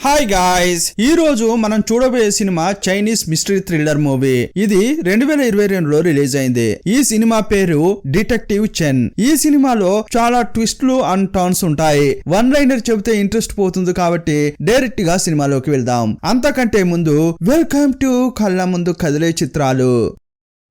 Hi guys, ఈ రోజు మనం చూడబోయే cinema Chinese mystery thriller movie. ఇది 2022లో రిలీజ్ అయింది. ఈ సినిమా పేరు డిటెక్టివ్ చెన్. ఈ సినిమాలో చాలా ట్విస్ట్లు అండ్ టర్న్స్ ఉంటాయి. వన్ లైనర్ చెబితే ఇంట్రెస్ట్ పోతుంది కాబట్టి డైరెక్ట్ గా సినిమాలోకి వెళ్దాం. అంతకంటే ముందు వెల్కమ్ టు కళ్ళ ముందు కదిలే చిత్రాలు.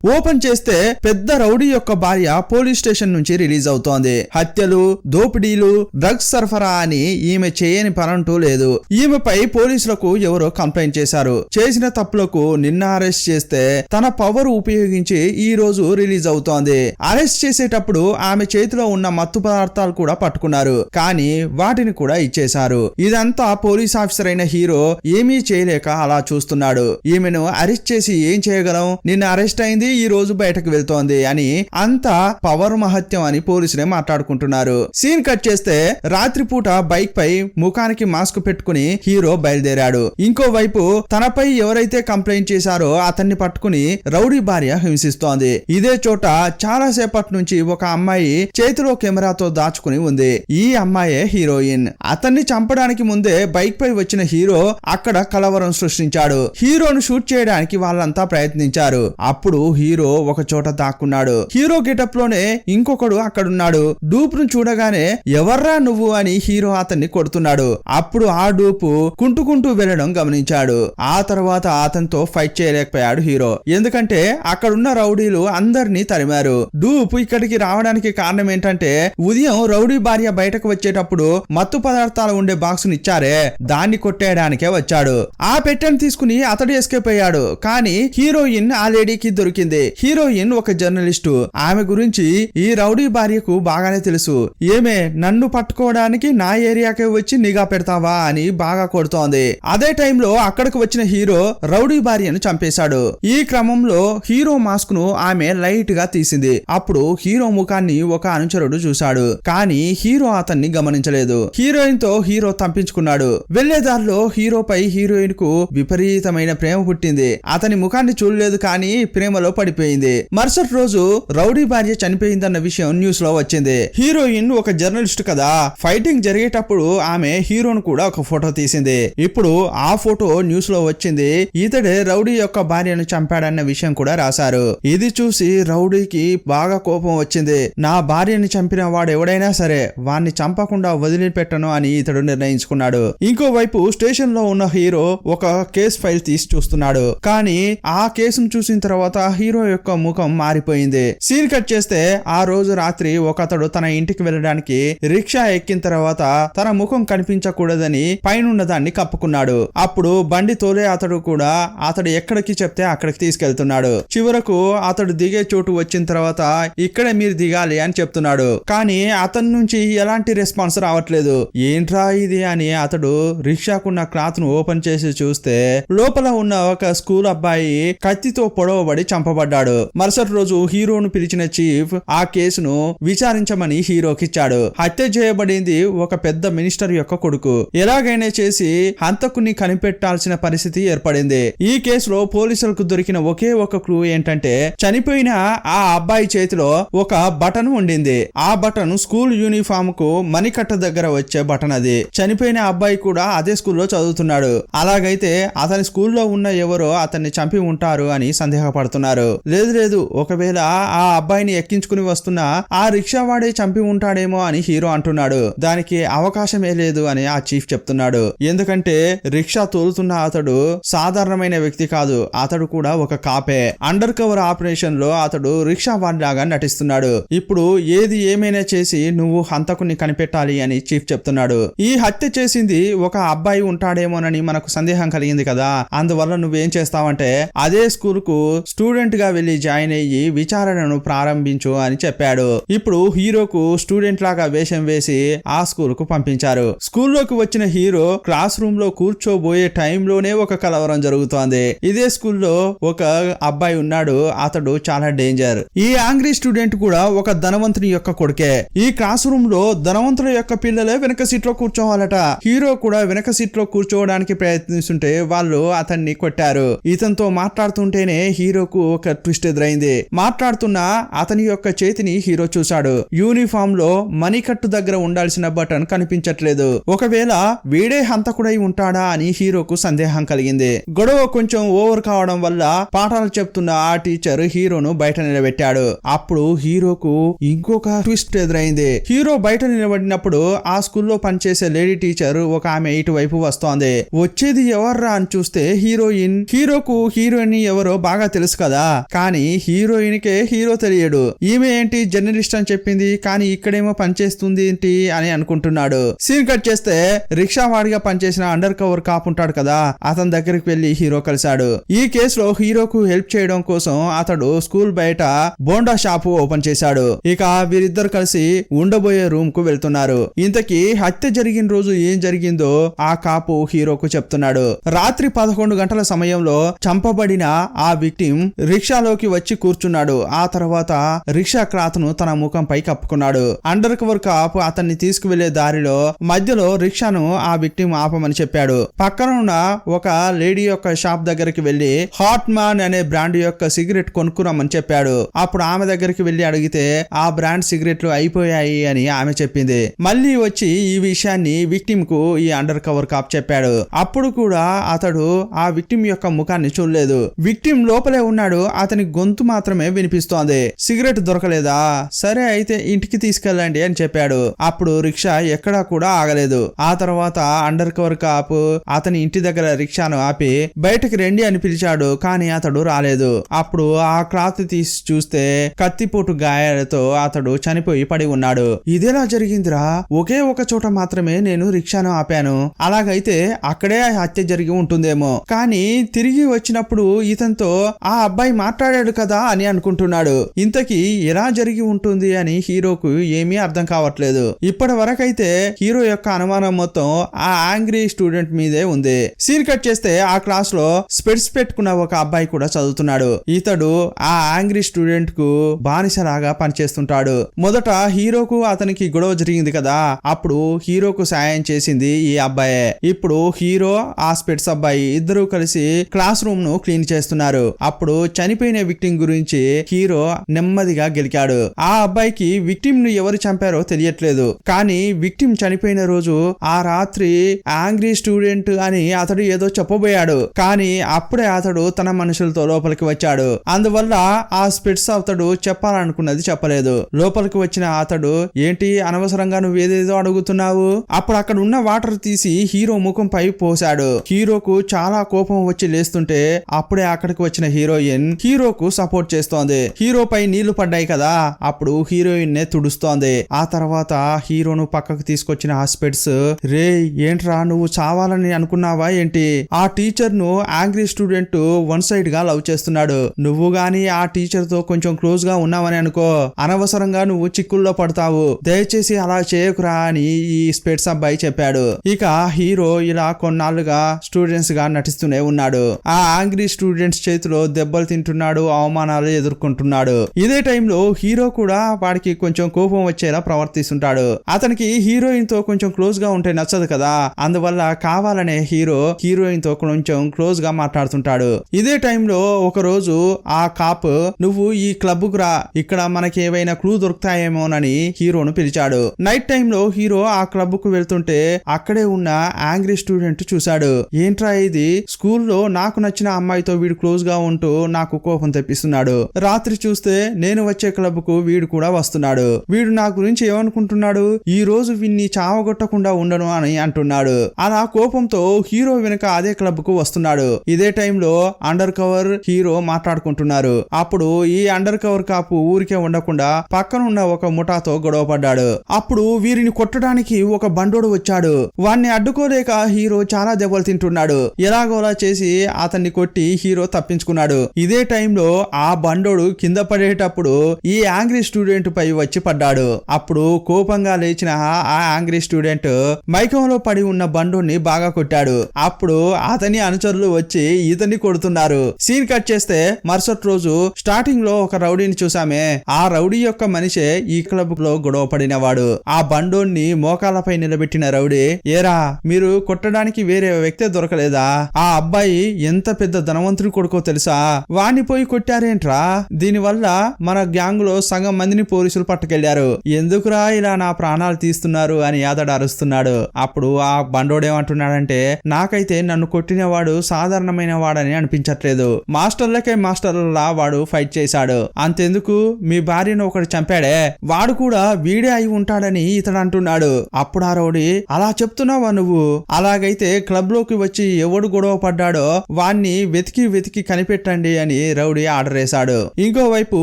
ఓపెన్ చేస్తే పెద్ద రౌడీ యొక్క భార్య పోలీస్ స్టేషన్ నుంచి రిలీజ్ అవుతోంది. హత్యలు, దోపిడీలు, డ్రగ్స్ సరఫరా అని ఈమె చేయని పనంటూ లేదు. ఈమెపై పోలీసులకు ఎవరో కంప్లైంట్ చేశారు. చేసిన తప్పులకు నిన్న అరెస్ట్ చేస్తే తన పవర్ ఉపయోగించి ఈ రోజు రిలీజ్ అవుతోంది. అరెస్ట్ చేసేటప్పుడు ఆమె చేతిలో ఉన్న మత్తు పదార్థాలు కూడా పట్టుకున్నారు, కానీ వాటిని కూడా ఇచ్చేశారు. ఇదంతా పోలీస్ ఆఫీసర్ అయిన హీరో ఏమీ చేయలేక అలా చూస్తున్నాడు. ఈమెను అరెస్ట్ చేసి ఏం చేయగలం, నిన్న అరెస్ట్ అయింది, ఈ రోజు బయటకు వెళ్తోంది అని అంతా పవర్ మహత్యం అని పోలీసులే మాట్లాడుకుంటున్నారు. సీన్ కట్ చేస్తే రాత్రిపూట బైక్ పై ముఖానికి మాస్క్ పెట్టుకుని హీరో బయలుదేరాడు. ఇంకోవైపు తనపై ఎవరైతే కంప్లైంట్ చేశారో అతన్ని పట్టుకుని రౌడీ భార్య హింసిస్తోంది. ఇదే చోట చాలా సేపటి నుంచి ఒక అమ్మాయి చేతిలో కెమెరాతో దాచుకుని ఉంది. ఈ అమ్మాయే హీరోయిన్. అతన్ని చంపడానికి ముందే బైక్ పై వచ్చిన హీరో అక్కడ కలవరం సృష్టించాడు. హీరోను షూట్ చేయడానికి వాళ్ళంతా ప్రయత్నించారు. అప్పుడు హీరో ఒక చోట దాక్కున్నాడు. హీరో గెటప్ లోనే ఇంకొకడు అక్కడున్నాడు. డూప్ ను చూడగానే ఎవర్రా నువ్వు అని హీరో అతన్ని కొడుతున్నాడు. అప్పుడు ఆ డూపు కుంటుకుంటూ వెళ్లడం గమనించాడు. ఆ తర్వాత అతనితో ఫైట్ చేయలేకపోయాడు హీరో. ఎందుకంటే అక్కడున్న రౌడీలు అందరినీ తరిమారు. డూప్ ఇక్కడికి రావడానికి కారణం ఏంటంటే ఉదయం రౌడీ భార్య బయటకు వచ్చేటప్పుడు మత్తు పదార్థాలు ఉండే బాక్స్ ను ఇచ్చారే, దాన్ని కొట్టేయడానికే వచ్చాడు. ఆ పెట్టెను తీసుకుని అతడు ఎస్కేప్ అయ్యాడు. కానీ హీరోయిన్ ఆ లేడీకి దొరికింది. హీరోయిన్ ఒక జర్నలిస్టు. ఆమె గురించి ఈ రౌడీ భార్యకు బాగానే తెలుసు. ఏమే నన్ను పట్టుకోవడానికి నా ఏరియాకే వచ్చి నిఘా పెడతావా అని బాగా కొడుతోంది. అదే టైంలో అక్కడికి వచ్చిన హీరో రౌడీ భార్యను చంపేశాడు. ఈ క్రమంలో హీరో మాస్క్ ను ఆమె లైట్ గా తీసింది. అప్పుడు హీరో ముఖాన్ని ఒక అనుచరుడు చూశాడు, కానీ హీరో అతన్ని గమనించలేదు. హీరోయిన్ తో హీరో తప్పించుకున్నాడు. వెళ్లేదారిలో హీరోపై హీరోయిన్ కు విపరీతమైన ప్రేమ పుట్టింది. అతని ముఖాన్ని చూడలేదు, కానీ ప్రేమలో పడిపోయింది. మరుసటి రోజు రౌడీ భార్య చనిపోయిందన్న విషయం న్యూస్ లో వచ్చింది. హీరోయిన్ ఒక జర్నలిస్ట్ కదా, ఫైటింగ్ జరిగేటప్పుడు ఆమె హీరోను కూడా ఒక ఫోటో తీసింది. ఇప్పుడు ఆ ఫోటో న్యూస్ లో వచ్చింది. ఇతడే రౌడీ యొక్క భార్యను చంపాడన్న విషయం కూడా రాశారు. ఇది చూసి రౌడీకి బాగా కోపం వచ్చింది. నా భార్యని చంపిన వాడు ఎవడైనా సరే వాణ్ణి చంపకుండా వదిలిపెట్టను అని ఇతడు నిర్ణయించుకున్నాడు. ఇంకోవైపు స్టేషన్ లో ఉన్న హీరో ఒక కేసు ఫైల్ తీసి చూస్తున్నాడు. కానీ ఆ కేసును చూసిన తర్వాత హీరో యొక్క ముఖం మారిపోయింది. సీన్ కట్ చేస్తే ఆ రోజు రాత్రి ఒకతడు తన ఇంటికి వెళ్ళడానికి రిక్షా ఎక్కిన తర్వాత తన ముఖం కనిపించకూడదని పైనున్న దాన్ని కప్పుకున్నాడు. అప్పుడు బండి తోలే అతడు కూడా అతడు ఎక్కడికి చెప్తే అక్కడికి తీసుకెళ్తున్నాడు. చివరకు అతడు దిగే చోటు వచ్చిన తర్వాత ఇక్కడే మీరు దిగాలి అని చెప్తున్నాడు. కానీ అతని నుంచి ఎలాంటి రెస్పాన్స్ రావట్లేదు. ఏంట్రా ఇది అని అతడు రిక్షాకున్న క్లాత్ ను ఓపెన్ చేసి చూస్తే లోపల ఉన్న ఒక స్కూల్ అబ్బాయి కత్తితో పొడవబడి చంపబడ్డాడు. మరుసటి రోజు హీరోను పిలిచిన చీఫ్ ఆ కేసును విచారించమని హీరోకిచ్చాడు. హత్య చేయబడింది ఒక పెద్ద మినిస్టర్ యొక్క కొడుకు. ఎలాగైనా చేసి హంతకుని కనిపెట్టాల్సిన పరిస్థితి ఏర్పడింది. ఈ కేసులో పోలీసులకు దొరికిన ఒకే ఒక క్లూ ఏంటంటే చనిపోయిన ఆ అబ్బాయి చేతిలో ఒక బటన్ ఉండింది. ఆ బటన్ స్కూల్ యూనిఫామ్ కు మణికట్ట దగ్గర వచ్చే బటన్ అది. చనిపోయిన అబ్బాయి కూడా అదే స్కూల్లో చదువుతున్నాడు. అలాగైతే అతని స్కూల్లో ఉన్న ఎవరో అతన్ని చంపి ఉంటారు అని సందేహపడుతున్నారు. లేదు, ఒకవేళ ఆ అబ్బాయిని ఎక్కించుకుని వస్తున్నా ఆ రిక్షా వాడే చంపి ఉంటాడేమో అని హీరో అంటున్నాడు. దానికి అవకాశమే లేదు అని ఆ చీఫ్ చెప్తున్నాడు. ఎందుకంటే రిక్షా తోలుతున్న అతడు సాధారణమైన వ్యక్తి కాదు, అతడు కూడా ఒక కాపే. అండర్ కవర్ ఆపరేషన్ లో అతడు రిక్షా వాడిలాగా నటిస్తున్నాడు. ఇప్పుడు ఏది ఏమైనా చేసి నువ్వు హంతకుని కనిపెట్టాలి అని చీఫ్ చెప్తున్నాడు. ఈ హత్య చేసింది ఒక అబ్బాయి ఉంటాడేమోనని మనకు సందేహం కలిగింది కదా, అందువల్ల నువ్వేం చేస్తావంటే అదే స్కూల్ కు స్టూడెంట్ గా వెళ్లి జాయిన్ అయ్యి విచారణను ప్రారంభించు అని చెప్పాడు. ఇప్పుడు హీరోకు స్టూడెంట్ లాగా వేషం వేసి ఆ స్కూల్ కు పంపించారు. స్కూల్లోకి వచ్చిన హీరో క్లాస్ రూమ్ లో కూర్చోబోయే టైంలోనే ఒక కలవరం జరుగుతోంది. ఇదే స్కూల్లో ఒక అబ్బాయి ఉన్నాడు, అతడు చాలా డేంజర్. ఈ యాంగ్రీ స్టూడెంట్ కూడా ఒక ధనవంతుని యొక్క కొడుకే. ఈ క్లాస్ రూమ్ లో ధనవంతుల యొక్క పిల్లలే వెనక సీట్ లో కూర్చోవాలట. హీరో కూడా వెనక సీట్ లో కూర్చోవడానికి ప్రయత్నిస్తుంటే వాళ్ళు అతన్ని కొట్టారు. ఇతనితో మాట్లాడుతుంటేనే హీరోకు ఒక ట్విస్ట్ ఎదురైంది. మాట్లాడుతున్న అతని యొక్క చేతిని హీరో చూశాడు. యూనిఫామ్ లో మణికట్టు దగ్గర ఉండాల్సిన బటన్ కనిపించట్లేదు. ఒకవేళ వీడే హంతకుడై ఉంటాడా అని హీరోకు సందేహం కలిగింది. గొడవ కొంచెం ఓవర్ కావడం వల్ల పాఠాలు చెప్తున్న ఆ టీచర్ హీరోను బయట నిలబెట్టాడు. అప్పుడు హీరోకు ఇంకొక ట్విస్ట్ ఎదురైంది. హీరో బయట నిలబడినప్పుడు ఆ స్కూల్లో పనిచేసే లేడీ టీచర్ ఒక ఆమె ఇటువైపు వస్తోంది. వచ్చేది ఎవర్రా అని చూస్తే హీరోయిన్. హీరోకు హీరోయిన్ ఎవరో బాగా తెలుసు కదా, కానీ హీరోయిన్ కే హీరో తెలియడు. ఈమె ఏంటి జర్నలిస్ట్ అని చెప్పింది, కానీ ఇక్కడేమో పనిచేస్తుంది ఏంటి అని అనుకుంటున్నాడు. సీన్ కట్ చేస్తే రిక్షా వాడిగా పనిచేసిన అండర్ కవర్ కాప్ ఉంటాడు కదా, అతని దగ్గరికి వెళ్లి హీరో కలిశాడు. ఈ కేసులో హీరోకు హెల్ప్ చేయడం కోసం అతడు స్కూల్ బయట బోండా షాపు ఓపెన్ చేశాడు. ఇక వీరిద్దరు కలిసి ఉండబోయే రూమ్ కు వెళ్తున్నారు. ఇంతకీ హత్య జరిగిన రోజు ఏం జరిగిందో ఆ కాపు హీరోకు చెప్తున్నాడు. రాత్రి 11 గంటల సమయంలో చంపబడిన ఆ విక్టిమ్ రిక్షాలోకి వచ్చి కూర్చున్నాడు. ఆ తర్వాత రిక్షా క్లాత్ ను తన ముఖంపై కప్పుకున్నాడు. అండర్ కవర్ కాప్ అతన్ని తీసుకువెళ్లే దారిలో మధ్యలో రిక్షాను ఆ విక్టిమ్ ఆపమని చెప్పాడు. పక్కన ఉన్న ఒక లేడీ యొక్క షాప్ దగ్గరికి వెళ్లి హాట్ మ్యాన్ అనే బ్రాండ్ యొక్క సిగరెట్ కొనుక్కురమ్మని చెప్పాడు. అప్పుడు ఆమె దగ్గరికి వెళ్లి అడిగితే ఆ బ్రాండ్ సిగరెట్లు అయిపోయాయి అని ఆమె చెప్పింది. మళ్ళీ వచ్చి ఈ విషయాన్ని విక్టిమ్ కు ఈ అండర్ కవర్ కాప్ చెప్పాడు. అప్పుడు కూడా అతడు ఆ విక్టిమ్ యొక్క ముఖాన్ని చూడలేదు. విక్టిమ్ లోపలే ఉన్నాడు. అతని గొంతు మాత్రమే వినిపిస్తోంది. సిగరెట్ దొరకలేదా, సరే అయితే ఇంటికి తీసుకెళ్ళండి అని చెప్పాడు. అప్పుడు రిక్షా ఎక్కడా కూడా ఆగలేదు. ఆ తర్వాత అండర్ కవర్ కాప్ అతని ఇంటి దగ్గర రిక్షాను ఆపి బయటకు రండి అని పిలిచాడు, కానీ అతడు రాలేదు. అప్పుడు ఆ క్లాత్ తీసి చూస్తే కత్తిపోటు గాయాలతో అతడు చనిపోయి పడి ఉన్నాడు. ఇదేలా జరిగిందిరా, ఒకే ఒక చోట మాత్రమే నేను రిక్షాను ఆపాను, అలాగైతే అక్కడే హత్య జరిగి ఉంటుందేమో, కానీ తిరిగి వచ్చినప్పుడు ఇతనితో ఆ అబ్బాయి మాట్లాడాడు కదా అని అనుకుంటున్నాడు. ఇంతకీ ఎలా జరిగి ఉంటుంది అని హీరోకు ఏమీ అర్థం కావట్లేదు. ఇప్పటి వరకైతే హీరో యొక్క అనుమానం మొత్తం ఆ యాంగ్రీ స్టూడెంట్ మీదే ఉంది. సీన్ కట్ చేస్తే ఆ క్లాస్ లో స్పెట్స్ పెట్టుకున్న ఒక అబ్బాయి కూడా చదువుతున్నాడు. ఇతడు ఆ యాంగ్రీ స్టూడెంట్ కు బానిసలాగా పనిచేస్తుంటాడు. మొదట హీరోకు అతనికి గొడవ జరిగింది కదా, అప్పుడు హీరోకు సాయం చేసింది ఈ అబ్బాయే. ఇప్పుడు హీరో ఆ స్పెట్స్ అబ్బాయి ఇద్దరు కలిసి క్లాస్ రూమ్ ను క్లీన్ చేస్తున్నారు. అప్పుడు చనిపోయిన విక్టిమ్ గురించి హీరో నెమ్మదిగా గెలికాడు. ఆ అబ్బాయికి విక్టిమ్ ను ఎవరు చంపారో తెలియట్లేదు, కానీ విక్టిమ్ చనిపోయిన రోజు ఆ రాత్రి యాంగ్రీ స్టూడెంట్ అని అతడు ఏదో చెప్పబోయాడు, కానీ అప్పుడే అతడు తన మనుషులతో లోపలికి వచ్చాడు. అందువల్ల ఆ స్పెట్స్ అతడు చెప్పాలనుకున్నది చెప్పలేదు. లోపలికి వచ్చిన అతడు ఏంటి అనవసరంగా నువ్వు ఏదేదో అడుగుతున్నావు, అప్పుడు అక్కడ ఉన్న వాటర్ తీసి హీరో ముఖంపై పోశాడు. హీరోకు చాలా కోపం వచ్చి లేస్తుంటే అప్పుడే అక్కడికి వచ్చిన హీరోయిన్ హీరోకు సపోర్ట్ చేస్తోంది. హీరోపై నీళ్లు పడ్డాయి కదా, అప్పుడు హీరోయిన్ నే తుడుస్తోంది. ఆ తర్వాత హీరోను పక్కకు తీసుకొచ్చిన ఆ స్పెట్స్ రే ఏంట్రా నువ్వు చావాలని అనుకున్నావా ఏంటి, ఆ టీచర్ ను యాంగ్రీ స్టూడెంట్ వన్ సైడ్ గా లవ్ చేస్తున్నాడు, నువ్వు గాని ఆ టీచర్ తో కొంచెం క్లోజ్ గా ఉన్నావని అనుకో, అనవసరంగా నువ్వు చిక్కుల్లో పడతావు, దయచేసి అలా చేయకురా అని ఈ స్పెట్స్ అబ్బాయి చెప్పాడు. ఇక హీరో ఇలా కొన్నాళ్లుగా స్టూడెంట్స్ గా నటిస్తూనే ఉన్నాడు. ఆ యాంగ్రీ స్టూడెంట్స్ చేతిలో దెబ్బలు తింటున్నాడు, అవమానాలు ఎదుర్కొంటున్నాడు. ఇదే టైంలో హీరో కూడా వాడికి కొంచెం కోపం వచ్చేలా ప్రవర్తిస్తుంటాడు. అతనికి హీరోయిన్ తో కొంచెం క్లోజ్ గా ఉంటే నచ్చదు కదా, అందువల్ల కావాలనే హీరో హీరోయిన్ తో కొంచెం క్లోజ్ గా మాట్లాడుతుంటాడు. ఇదే టైంలో ఒక రోజు ఆ కాప్ నువ్వు ఈ క్లబ్ కు రా, ఇక్కడ మనకి ఏవైనా క్లూ దొరుకుతాయేమోనని హీరోను పిలిచాడు. నైట్ టైంలో హీరో ఆ క్లబ్ కు వెళ్తుంటే అక్కడే ఉన్న యాంగ్రీ స్టూడెంట్ చూశాడు. ఏంట్రా ఇది, స్కూల్లో నాకు నచ్చిన అమ్మాయితో వీడు క్లోజ్ గా ఉంటూ నాకు కోపం తెప్పిస్తున్నాడు, రాత్రి చూస్తే నేను వచ్చే క్లబ్ కు వీడు కూడా వస్తున్నాడు, వీడు నా గురించి ఏమనుకుంటున్నాడు, ఈ రోజు వీన్ని చావగొట్టకుండా ఉండను అని అంటున్నాడు. అలా కోపంతో హీరో వెనుక అదే క్లబ్ కు వస్తున్నాడు. ఇదే టైంలో అండర్ కవర్ హీరో మాట్లాడుకుంటున్నారు. అప్పుడు ఈ అండర్ కవర్ కాపు ఊరికే ఉండకుండా పక్కన ఉన్న ఒక ముఠాతో గొడవ పడ్డాడు. అప్పుడు వీరిని కొట్టడానికి ఒక బండోడు వచ్చాడు. వాణ్ణి అడ్డుకోలేక హీరో చాలా దెబ్బలు తింటున్నాడు. ఎలాగోలా చేసి అతన్ని కొట్టి హీరో తప్పించుకున్నాడు. ఇదే టైంలో ఆ బండోడు కింద పడేటప్పుడు ఈ యాంగ్రీ స్టూడెంట్ పై వచ్చి పడ్డాడు. అప్పుడు కోపంగా లేచిన ఆ యాంగ్రీ స్టూడెంట్ మైకంలో పడి ఉన్న బండోడిని బాగా కొట్టాడు. అప్పుడు అతని అనుచరులు వచ్చి ఇతన్ని కొడుతున్నారు. సీన్ కట్ చేస్తే మరుసటి రోజు స్టార్టింగ్ లో ఒక రౌడీని చూసామే, ఆ రౌడీ యొక్క మనిషే ఈ క్లబ్ లో గొడవ పడినవాడు. ఆ బండోడిని మోకాలపై నిలబెట్టిన రౌడీ, ఏరా మీరు కొట్టడానికి వేరే వ్యక్తే దొరకలేదా, ఆ అబ్బాయి ఎంత పెద్ద ధనవంతుడి కొడుకో తెలుసా, వాణ్ణి వాణ్ణి పోయి కొట్టారేంట్రా, దీనివల్ల మన గ్యాంగ్ లో సగం మందిని పోలీసులు పట్టుకెళ్లారు, ఎందుకురా ఇలా నా ప్రాణాలు తీస్తున్నారు అని అతడు అరుస్తున్నాడు. అప్పుడు ఆ బండోడేమంటున్నాడంటే, నాకైతే నన్ను కొట్టినవాడు సాధారణమైన వాడని అనిపించట్లేదు, మాస్టర్లకే మాస్టర్లా వాడు ఫైట్ చేశాడు, అంతెందుకు మీ భార్యను ఒకటి చంపాడే వాడు కూడా వీడే అయి ఉంటాడని ఇతడు అంటున్నాడు. అప్పుడు ఆ రౌడీ, అలా చెప్తున్నావా నువ్వు, అలాగైతే క్లబ్ లోకి వచ్చి ఎవడు గొడవ పడ్డాడో వాణ్ణి వెతికి వెతికి కనిపెట్టండి అని రౌడీ ఆర్డర్ వేశాడు. ఇంకోవైపు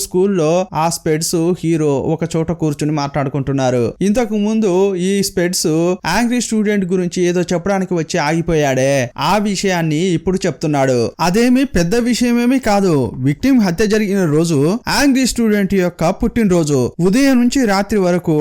స్కూల్లో ఆ స్పెడ్స్ హీరో ఒక చోట కూర్చుని మాట్లాడుకుంటున్నారు. ఇంతకు ముందు ఈ స్పెడ్స్ యాంగ్రీ స్టూడెంట్ గురించి ఏదో చెప్పడానికి వచ్చి ఆగిపోయాడే, ఆ విషయాన్ని ఇప్పుడు చెప్తున్నాడు. అదేమి పెద్ద విషయమేమీ కాదు, విక్టిమ్ హత్య జరిగిన రోజు యాంగ్రీ స్టూడెంట్ యొక్క పుట్టినరోజు. ఉదయం నుంచి రాత్రి వరకు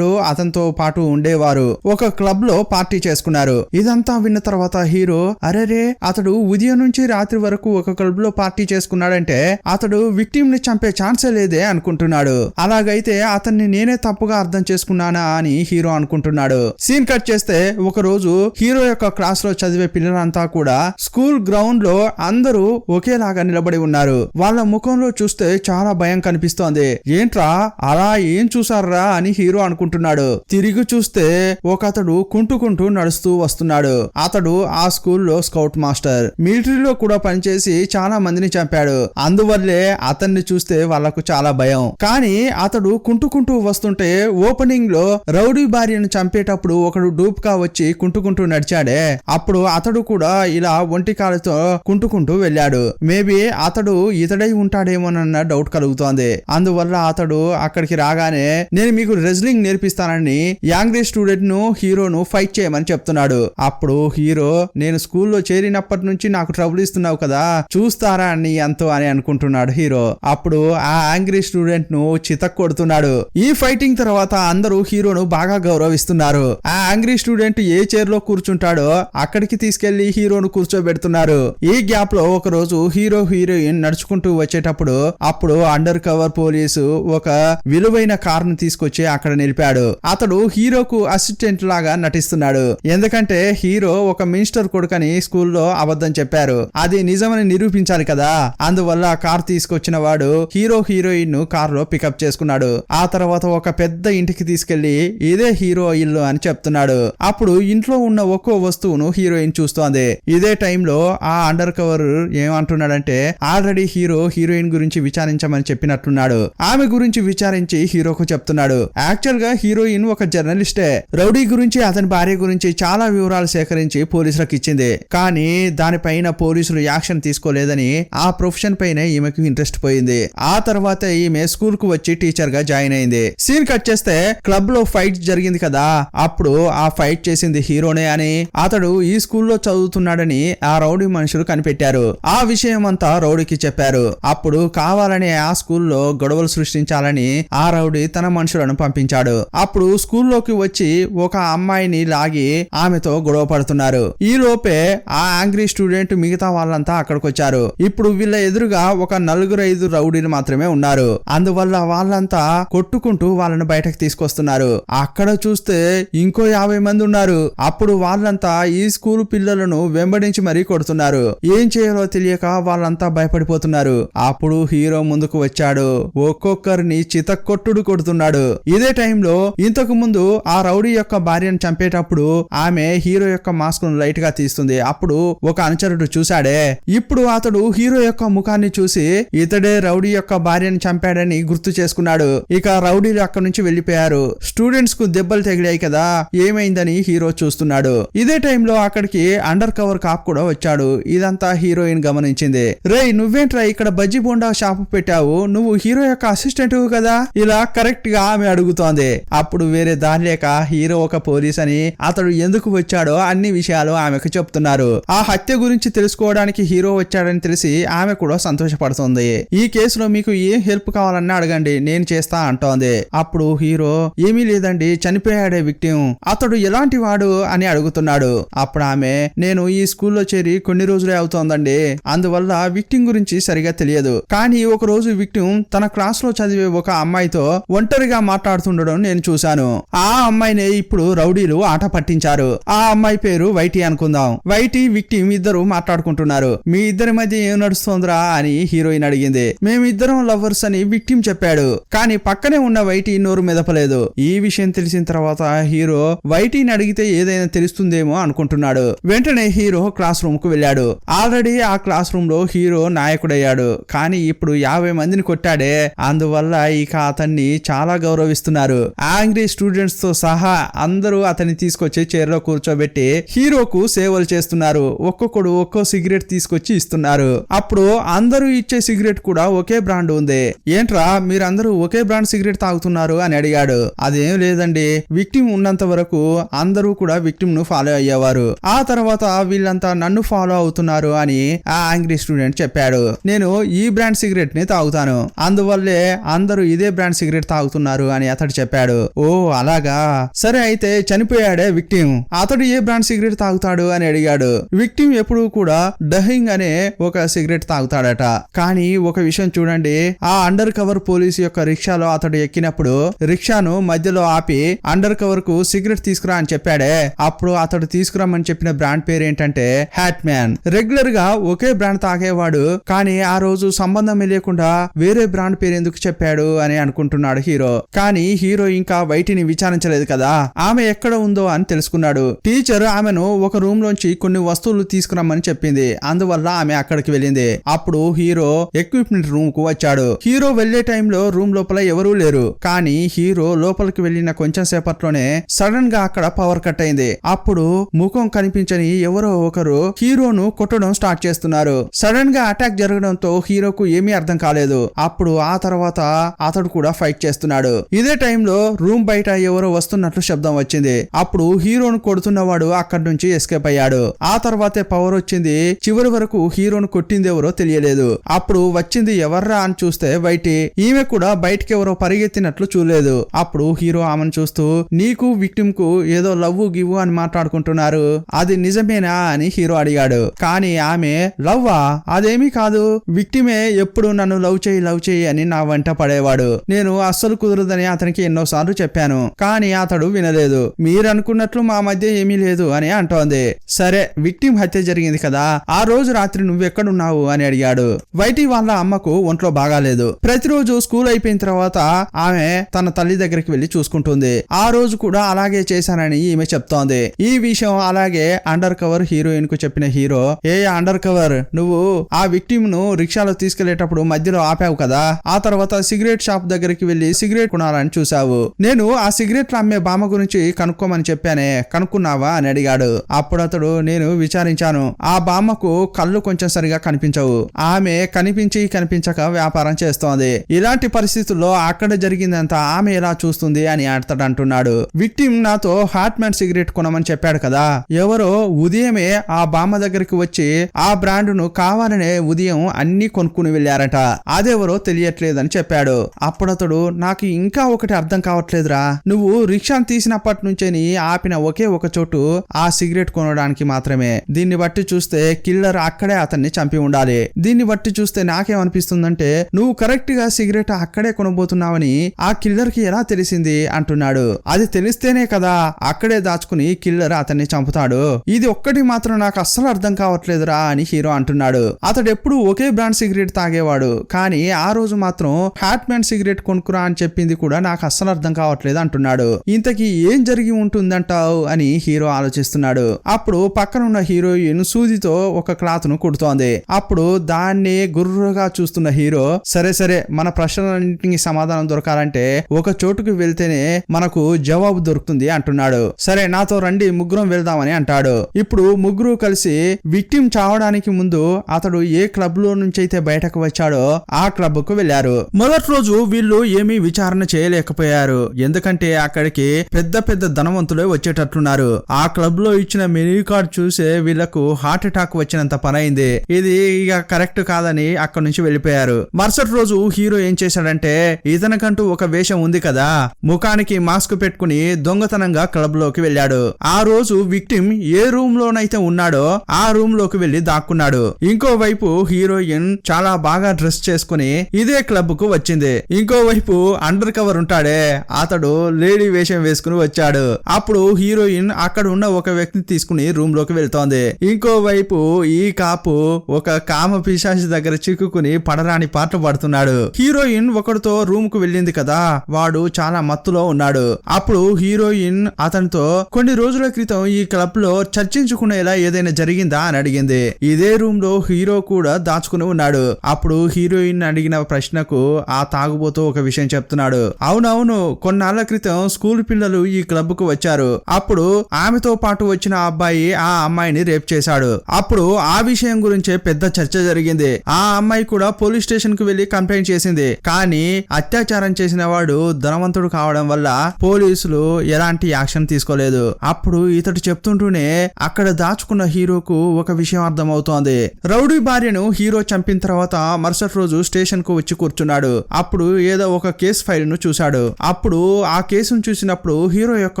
అతనితో పాటు ఉండేవారు ఒక క్లబ్ లో పార్టీ చేసుకున్నారు. ఇదంతా విన్న తర్వాత హీరో, అరేరే అతడు ఉదయం నుంచి రాత్రి వరకు ఒక క్లబ్ లో పార్టీ చేసుకున్నాడంటే అతడు విక్టిమ్ ని చంపే ఛాన్సే లేదే అనుకుంటున్నాడు. అలాగైతే అతన్ని నేనే తప్పుగా అర్థం చేసుకున్నానా అని హీరో అనుకుంటున్నాడు. సీన్ కట్ చేస్తే ఒక రోజు హీరో యొక్క క్లాస్ లో చదివే పిల్లలంతా కూడా స్కూల్ గ్రౌండ్ లో అందరూ ఒకేలాగా నిలబడి ఉన్నారు. వాళ్ళ ముఖంలో చూస్తే చాలా భయం కనిపిస్తోంది. ఏంట్రా అలా ఏం చూసారా అని హీరో అనుకుంటున్నాడు. తిరిగి చూస్తే ఒకతడు కుంటుకుంటూ నడుస్తూ వస్తున్నాడు. అతడు ఆ స్కూల్లో స్కౌట్ మాస్టర్, మిలిటరీలో కూడా పనిచేసి చాలా మందిని చంపాడు. అందువల్లే అతన్ని చూస్తే వాళ్లకు చాలా భయం. కానీ అతడు కుంటుకుంటూ వస్తుంటే ఓపెనింగ్ లో రౌడీ భార్యను చంపేటప్పుడు ఒకడు డూప్ గా వచ్చి కుంటుకుంటూ నడిచాడే, అప్పుడు అతడు కూడా ఇలా ఒంటి కాలుతో కుంటుకుంటూ వెళ్ళాడు. మేబీ అతడు ఇతడై ఉంటాడేమోనన్న డౌట్ కలుగుతోంది. అందువల్ల అతడు అక్కడికి రాగానే నేను మీకు రెజ్లింగ్ నేర్పిస్తానని యాంగ్రీ స్టూడెంట్ ను హీరోను ఫైట్ చేయమని చెప్తున్నాడు. అప్పుడు హీరో, నేను స్కూల్లో చేరినప్పటి నుంచి నాకు ట్రబుల్ ఇస్తున్నావు కదా, చూస్తారా అని ఎంతో అని అనుకుంటున్నాడు హీరో. అప్పుడు ఆ యాంగ్రీ స్టూడెంట్ ను చితక్ కొడుతున్నాడు. ఈ ఫైటింగ్ తర్వాత అందరూ హీరోను బాగా గౌరవిస్తున్నారు. ఆ యాంగ్రీ స్టూడెంట్ ఏ చైర్ లో కూర్చుంటాడో అక్కడికి తీసుకెళ్లి హీరోను కూర్చోబెడుతున్నారు. ఈ గ్యాప్ లో ఒక రోజు హీరో హీరోయిన్ నడుచుకుంటూ వచ్చేటప్పుడు అప్పుడు అండర్ కవర్ పోలీసు ఒక విలువైన కార్ ను తీసుకొచ్చి అక్కడ నిలిపాడు. అతడు హీరోకు అసిస్టెంట్ లాగా నటిస్తున్నాడు. ఎందుకంటే హీరో ఒక మినిస్టర్ కొడుకని స్కూల్లో అబద్ధం చెప్పారు, అది నిజమని నిరూపించాలి కదా. అందువల్ల కార్ తీసుకొచ్చిన వాడు హీరో హీరోయిన్ ను కార్ లో పికప్ చేసుకున్నాడు. ఆ తర్వాత ఒక పెద్ద ఇంటికి తీసుకెళ్లి ఇదే హీరో ఇల్లు అని చెప్తున్నాడు. అప్పుడు ఇంట్లో ఉన్న ఒక్కో వస్తువును హీరోయిన్ చూస్తోంది. ఇదే టైంలో ఆ అండర్ కవర్ ఏమంటున్నాడంటే, ఆల్రెడీ హీరో హీరోయిన్ గురించి విచారించమని చెప్పినట్టున్నాడు. ఆమె గురించి విచారించి హీరోకు చెప్తున్నాడు. యాక్చువల్ గా హీరోయిన్ ఒక జర్నలిస్టే. రౌడీ గురించి అతని భార్య గురించి చాలా వివరాలు సేకరించి పోలీసులకు ఇచ్చింది. కానీ దానిపైన పోలీసులు యాక్షన్ తీసుకోలేదని ఆ ప్రొఫెషన్ పైన ఈమెకు ఇంట్రెస్ట్ పోయింది. ఆ తర్వాత ఈమె స్కూల్ కు వచ్చి టీచర్ గా జాయిన్ అయింది. సీన్ కట్ చేస్తే క్లబ్ లో ఫైట్ జరిగింది కదా, అప్పుడు ఆ ఫైట్ చేసింది హీరోనే అని, అతడు ఈ స్కూల్లో చదువుతున్నాడని ఆ రౌడీ మనుషులు కనిపెట్టారు. ఆ విషయం అంతా రౌడీకి చెప్పారు. అప్పుడు కావాలని ఆ స్కూల్లో గొడవలు సృష్టించాలని ఆ రౌడీ తన మనుషులను పంపించాడు. అప్పుడు స్కూల్లోకి వచ్చి ఒక అమ్మాయిని లాగి ఆమెతో గొడవ పడుతున్నారు. ఈ లోపే ఆ యాంగ్రీ స్టూడెంట్ మిగతా వాళ్ళంతా అక్కడికి వచ్చారు. ఇప్పుడు వీళ్ళ ఎదురుగా ఒక 4-5 రౌడీలు మాత్రమే ఉన్నారు. అందువల్ల వాళ్ళంతా కొట్టుకుంటూ వాళ్ళని బయటకు తీసుకొస్తున్నారు. అక్కడ చూస్తే ఇంకో 50 మంది ఉన్నారు. అప్పుడు వాళ్ళంతా ఈ స్కూల్ పిల్లలను వెంబడించి మరీ కొడుతున్నారు. ఏం చేయాలో తెలియక వాళ్ళంతా భయపడిపోతున్నారు. అప్పుడు హీరో ముందుకు వచ్చాడు. ఒక్కొక్కరిని చితక్కొట్టుడు కొడుతున్నాడు. ఇదే టైంలో ఇంతకు ముందు ఆ రౌడీ యొక్క భార్యను చంపేటప్పుడు ఆమె హీరో యొక్క మాస్క్ ను లైట్ గా తీస్తుంది. అప్పుడు ఒక అనుచరుడు చూశాడే. ఇప్పుడు అతడు హీరో యొక్క ముఖాన్ని చూసి ఇతడే రౌడీ యొక్క భార్యను చంపాడని గుర్తు చేసుకున్నాడు. ఇక రౌడీలు అక్కడి నుంచి వెళ్లిపోయారు. స్టూడెంట్స్ కు దెబ్బలు తగిలాయి కదా, ఏమైందని హీరో చూస్తున్నాడు. ఇదే టైంలో అక్కడికి అండర్ కవర్ కాప్ కూడా వచ్చాడు. ఇదంతా హీరోయిన్ గమనించింది. రేయ్, నువ్వేంట్రా ఇక్కడ బజ్జీ బోండా షాపు పెట్టావు, నువ్వు హీరో యొక్క అసిస్టెంట్ కదా, ఇలా కరెక్ట్ గా ఆమె అడుగుతోంది. అప్పుడు వేరే దారి లేక హీరో ఒక పోలీస్ అని, అతడు ఎందుకు వచ్చాడో అన్ని విషయాలు ఆమెకు చెప్తున్నారు. ఆ హత్య గురించి తెలుసుకోవడానికి హీరో వచ్చాడని తెలిసి ఆమె కూడా సంతోషపడుతుంది. ఈ కేసులో మీకు ఏ హెల్ప్ కావాలన్నా అడగండి, నేను చేస్తా అంటోంది. అప్పుడు హీరో, ఏమీ లేదండి, చనిపోయాడే విక్టిమ్, అతడు ఎలాంటి వాడు అని అడుగుతున్నాడు. అప్పుడు ఆమె, నేను ఈ స్కూల్లో చేరి కొన్ని రోజులే అవుతోందండి, అందువల్ల విక్టిమ్ గురించి సరిగా తెలియదు. కానీ ఒక రోజు విక్టిమ్ తన క్లాస్ లో చదివే ఒక అమ్మాయితో ఒంటరిగా మాట్లాడుతుండడం నేను చూశాను. ఆ అమ్మాయినే ఇప్పుడు రౌడీలు ఆట పట్టించారు. ఆ అమ్మాయి పేరు వైటీ అనుకుందాం. వైటీ విక్టిమ్ ఇద్దరు మాట్లాడుకుంటున్నారు. మీ ఇద్దరి మధ్య ఏం నడుస్తోంది జరుగుతోందిరా అని హీరోయిన్ అడిగింది. మేమిద్దరం లవర్స్ అని విక్టిమ్ చెప్పాడు. కానీ పక్కనే ఉన్న వైటీ నోరు మెదపలేదు. ఈ విషయం తెలిసిన తర్వాత హీరో వైటీని అడిగితే ఏదైనా తెలుస్తుందేమో అనుకుంటున్నాడు. వెంటనే హీరో క్లాస్ రూమ్ కు వెళ్ళాడు. ఆల్రెడీ ఆ క్లాస్ రూమ్ లో హీరో నాయకుడయ్యాడు. కానీ ఇప్పుడు 50 మందిని కొట్టాడే, అందువల్ల ఇక అతన్ని చాలా గౌరవిస్తున్నారు. యాంగ్రీ స్టూడెంట్స్ తో సహా అందరూ అతన్ని తీసుకొచ్చి చైర్ లో కూర్చోబెట్టి హీరోకు సేవలు చేస్తున్నారు. ఒక్కొక్కడు ఒక్కో సిగరెట్ తీసుకొచ్చి ఇస్తున్నారు. అప్పుడు అందరూ ఇచ్చే సిగరెట్ కూడా ఒకే బ్రాండ్ ఉంది. ఏంట్రా మీరందరూ ఒకే బ్రాండ్ సిగరెట్ తాగుతున్నారు అని అడిగాడు. అదేం లేదండి, విక్టిమ్ ఉన్నంత వరకు అందరూ కూడా విక్టిమ్ ను ఫాలో అయ్యేవారు. ఆ తర్వాత వీళ్ళంతా నన్ను ఫాలో అవుతున్నారు అని ఆ యాంగ్రీ స్టూడెంట్ చెప్పాడు. నేను ఈ బ్రాండ్ సిగరెట్ ని తాగుతాను, అందువల్లే అందరూ ఇదే బ్రాండ్ సిగరెట్ తాగుతున్నారు అని అతడు చెప్పాడు. ఓ అలాగా, సరే అయితే చనిపోయాడే విక్టిమ్, అతడు ఏ బ్రాండ్ సిగరెట్ తాగుతాడు అని అడిగాడు. విక్టిమ్ ఎప్పుడు కూడా డహింగ్ అనే ఒక సిగరెట్ తాగుతాడట. కానీ ఒక విషయం చూడండి, ఆ అండర్ కవర్ పోలీస్ యొక్క రిక్షాలో అతడు ఎక్కినప్పుడు రిక్షాను మధ్యలో ఆపి అండర్ కవర్ కు సిగరెట్ తీసుకురా అని చెప్పాడే, అప్పుడు అతడు తీసుకురామని చెప్పిన బ్రాండ్ పేరు ఏంటంటే హ్యాట్ మ్యాన్. రెగ్యులర్ గా ఒకే బ్రాండ్ తాగేవాడు, కానీ ఆ రోజు సంబంధమే లేకుండా వేరే బ్రాండ్ పేరు ఎందుకు చెప్పాడు అని అనుకుంటున్నాడు హీరో. కానీ హీరో ఇంకా వైటీని విచారించలేదు కదా, ఆమె ఎక్కడ ఉందో అని తెలుసుకున్నాడు. టీచర్ ఆమెను ఒక రూమ్ లోంచి కొన్ని వస్తువులు తీసుకురమ్మని చెప్పింది, అందువల్ల ఆమె అక్కడికి వెళ్ళింది. అప్పుడు హీరో ఎక్విప్మెంట్ రూమ్ కు వచ్చాడు. హీరో వెళ్లే టైంలో రూమ్ లోపల ఎవరూ లేరు. కానీ హీరో లోపలికి వెళ్లిన కొంచెం సేపట్లోనే సడన్ గా అక్కడ పవర్ కట్ అయింది. అప్పుడు ముఖం కనిపించని ఎవరో ఒకరు హీరోను కొట్టడం స్టార్ట్ చేస్తున్నారు. సడన్ గా అటాక్ జరగడంతో హీరోకు ఏమీ అర్థం కాలేదు. అప్పుడు ఆ తర్వాత అతడు కూడా ఫైట్ చేస్తున్నాడు. ఇదే టైంలో రూమ్ బయట ఎవరో వస్తున్నట్లు శబ్దం వచ్చింది. అప్పుడు హీరోను కొడుతున్నవాడు అక్కడి నుంచి ఎస్కేప్ అయ్యాడు. ఆ తర్వాతే పవర్ వచ్చింది. చివరి వరకు హీరోను కొట్టింది ఎవరో తెలియలేదు. అప్పుడు వచ్చింది ఎవర్రా అని చూస్తే వైటీ. ఈమె కూడా బయటికి ఎవరో పరిగెత్తినట్లు చూడలేదు. అప్పుడు హీరో ఆమెను చూస్తూ నీకు విక్టిమ్ కు ఏదో లవ్వు గివ్వు అని మాట్లాడుకుంటున్నారు, అది నిజమేనా అని హీరో అడిగాడు. కానీ ఆమె లవ్వా, అదేమీ కాదు, విక్టిమే ఎప్పుడు నన్ను లవ్ చేయి అని నా వెంట పడేవాడు. నేను అస్సలు కుదరదని అతనికి ఎన్నోసార్లు చెప్పాను, కానీ అతడు వినలేదు. మీరనుకున్నట్లు మా మధ్య ఏమీ లేదు అని అంటోంది. సరే విక్టిమ్ హత్య జరిగింది కదా, ఆ రోజు రాత్రి నువ్వెక్కడున్నావు అని అడిగాడు. వైటీ వాళ్ళ అమ్మకు ఒంట్లో బాగాలేదు. ప్రతిరోజు స్కూల్ అయిపోయిన తర్వాత ఆమె తన తల్లి దగ్గరికి వెళ్లి చూసుకుంటుంది. ఆ రోజు కూడా అలాగే చేశానని ఈమె చెప్తోంది. ఈ విషయం అలాగే అండర్ కవర్ హీరోయిన్ కు చెప్పిన హీరో, ఏ అండర్ కవర్, నువ్వు ఆ విక్టిమ్ ను రిక్షాలో తీసుకెళ్లేటప్పుడు మధ్యలో ఆపావు కదా, ఆ తర్వాత సిగరెట్ షాప్ దగ్గరికి వెళ్లి సిగరెట్ కొనాలని చూసావు. నేను ఆ సిగరెట్లు అమ్మే బామ్మ గురించి కనుక్కోమని చెప్పానే, కనుక్కున్నావా అని అడిగాడు. అప్పుడు అతడు, నేను విచారించాను, ఆ బామ్మకు కళ్ళు కొంచెం సరిగా కనిపించవు, ఆమె కనిపించక వ్యాపారం చేస్తోంది. ఇలాంటి పరిస్థితుల్లో అక్కడ జరిగిందంతా ఆమె ఎలా చూస్తుంది అని అతడు అంటున్నాడు. విక్టిమ్ నాతో హాట్ మ్యాన్ సిగరెట్ కొనమని చెప్పాడు కదా, ఎవరో ఉదయమే ఆ బామ్మ దగ్గరికి వచ్చి ఆ బ్రాండ్ ను కావాలనే ఉదయం అన్ని కొనుక్కుని వెళ్లారట, అదెవరో తెలియట్లేదని చెప్పాడు. అప్పుడు అతడు, నాకు ఇంకా ఒకటి అర్థం కావట్లేదురా, నువ్వు రిక్షాను తీసినప్పటి నుంచేని ఆపిన ఒకే ఒక చోటు ఆ సిగరెట్ కొనడానికి మాత్రమే. దీన్ని బట్టి చూస్తే కిల్లర్ అక్కడే అతన్ని చంపి ఉండాలి. దీన్ని బట్టి చూస్తే నాకేమనిపిస్తుందంటే నువ్వు కరెక్ట్ గా సిగరెట్ అక్కడే కొనబోతున్నావని ఆ కిల్లర్ కి ఎలా తెలిసింది అంటున్నాడు. అది తెలిస్తేనే కదా అక్కడే దాచుకుని కిల్లర్ అతన్ని చంపుతాడు. ఇది ఒక్కటి మాత్రం నాకు అస్సలు అర్థం కావట్లేదురా అని హీరో అంటున్నాడు. అతడు ఎప్పుడు ఒకే బ్రాండ్ సిగరెట్ తాగేవాడు, కానీ ఆ రోజు మాత్రం హాట్ మ్యాన్ సిగరెట్ కొనుక్కురా అని చెప్పింది కూడా నాకు అస్సలు అర్థం కావట్లేదు అంటున్నాడు. ఇంతకీ ఏం జరిగి ఉంటుందంటావు అని హీరో ఆలోచిస్తున్నాడు. అప్పుడు పక్కనున్న హీరోయిన్ సూదితో ఒక క్లాత్ ను కుడుతోంది. అప్పుడు దాన్ని గుర్రుగా చూస్తున్న హీరో, సరే మన ప్రశ్నలన్నింటికి సమాధానం దొరకాలంటే ఒక చోటుకు వెళ్తేనే మనకు జవాబు దొరుకుతుంది అంటున్నాడు. సరే నాతో రండి, ముగ్గురం వెళ్దామని అంటాడు. ఇప్పుడు ముగ్గురు కలిసి విక్టిమ్ చావడానికి ముందు అతడు ఏ క్లబ్ లో నుంచి అయితే బయటకు వచ్చాడో ఆ క్లబ్ కు వెళ్లారు. మొదటి రోజు వీళ్ళు ఏమీ విచారణ చేయలేకపోయారు, ఎందుకంటే అక్కడికి పెద్ద ధనవంతులే వచ్చేటట్లున్నారు. ఆ క్లబ్ లో ఇచ్చిన మెనూ కార్డ్ చూసే వీళ్లకు హార్ట్ అటాక్ వచ్చినంత పనైంది. ఇది ఇక కరెక్ట్ కాదని అక్కడి నుంచి వెళ్లిపోయారు. మరుసటి రోజు హీరో ఏం చేశాడంటే, ఇతనికంటూ ఒక వేషం ఉంది కదా, ముఖానికి మాస్క్ పెట్టుకుని దొంగతనంగా క్లబ్ లోకి వెళ్ళాడు. ఆ రోజు విక్టిమ్ ఏ రూమ్ లోనైతే ఉన్నాడో ఆ రూమ్ లోకి వెళ్లి దాక్కున్నాడు. ఇంకోవైపు హీరోయిన్ చాలా బాగా డ్రెస్ చేసుకుని ఇదే క్లబ్ కు వచ్చింది. ఇంకోవైపు అండర్ కవర్ ఉంటాడే, అతడు లేడీ వేషం వేసుకుని వచ్చాడు. అప్పుడు హీరోయిన్ అక్కడ ఉన్న ఒక వ్యక్తిని తీసుకుని రూమ్ లోకి వెళ్తోంది. ఇంకోవైపు ఈ కాపు ఒక కామ కామ పిశాచి దగ్గర చిక్కుకుని పడరాని పాటలు పాడుతున్నాడు. హీరోయిన్ ఒకరితో రూమ్ కు వెళ్ళింది కదా, వాడు చాలా మత్తులో ఉన్నాడు. అప్పుడు హీరోయిన్ అతనితో కొన్ని రోజుల క్రితం ఈ క్లబ్ లో చర్చించుకునేలా ఏదైనా జరిగిందా అని అడిగింది. ఇదే రూమ్ లో హీరో కూడా దాచుకుని ఉన్నాడు. అప్పుడు హీరోయిన్ అడిగిన ప్రశ్నకు ఆ తాగుబోతూ ఒక విషయం చెప్తున్నాడు. అవునవును, కొన్నాళ్ల క్రితం స్కూల్ పిల్లలు ఈ క్లబ్ కు వచ్చారు. అప్పుడు ఆమెతో పాటు వచ్చిన అబ్బాయి ఆ అమ్మాయిని రేప్ చేశాడు. అప్పుడు ఆ విషయం గురించే పెద్ద చర్చ జరిగింది. ఆ అమ్మాయి కూడా పోలీస్ స్టేషన్ కు వెళ్లి కంప్లైంట్ చేసింది. కానీ అత్యాచారం చేసిన వాడు ధనవంతుడు కావడం వల్ల పోలీసులు ఎలాంటి యాక్షన్ తీసుకోలేదు. అప్పుడు ఇతడు చెప్తుంటూనే అక్కడ దాచుకున్న హీరోకు ఒక విషయం అర్థమవుతోంది. రౌడీ భార్యను హీరో చంపిన తర్వాత మరుసటి రోజు స్టేషన్ కు వచ్చి కూర్చున్నాడు. అప్పుడు ఏదో ఒక కేసు ఫైల్ ను చూశాడు. అప్పుడు ఆ కేసును చూసినప్పుడు హీరో యొక్క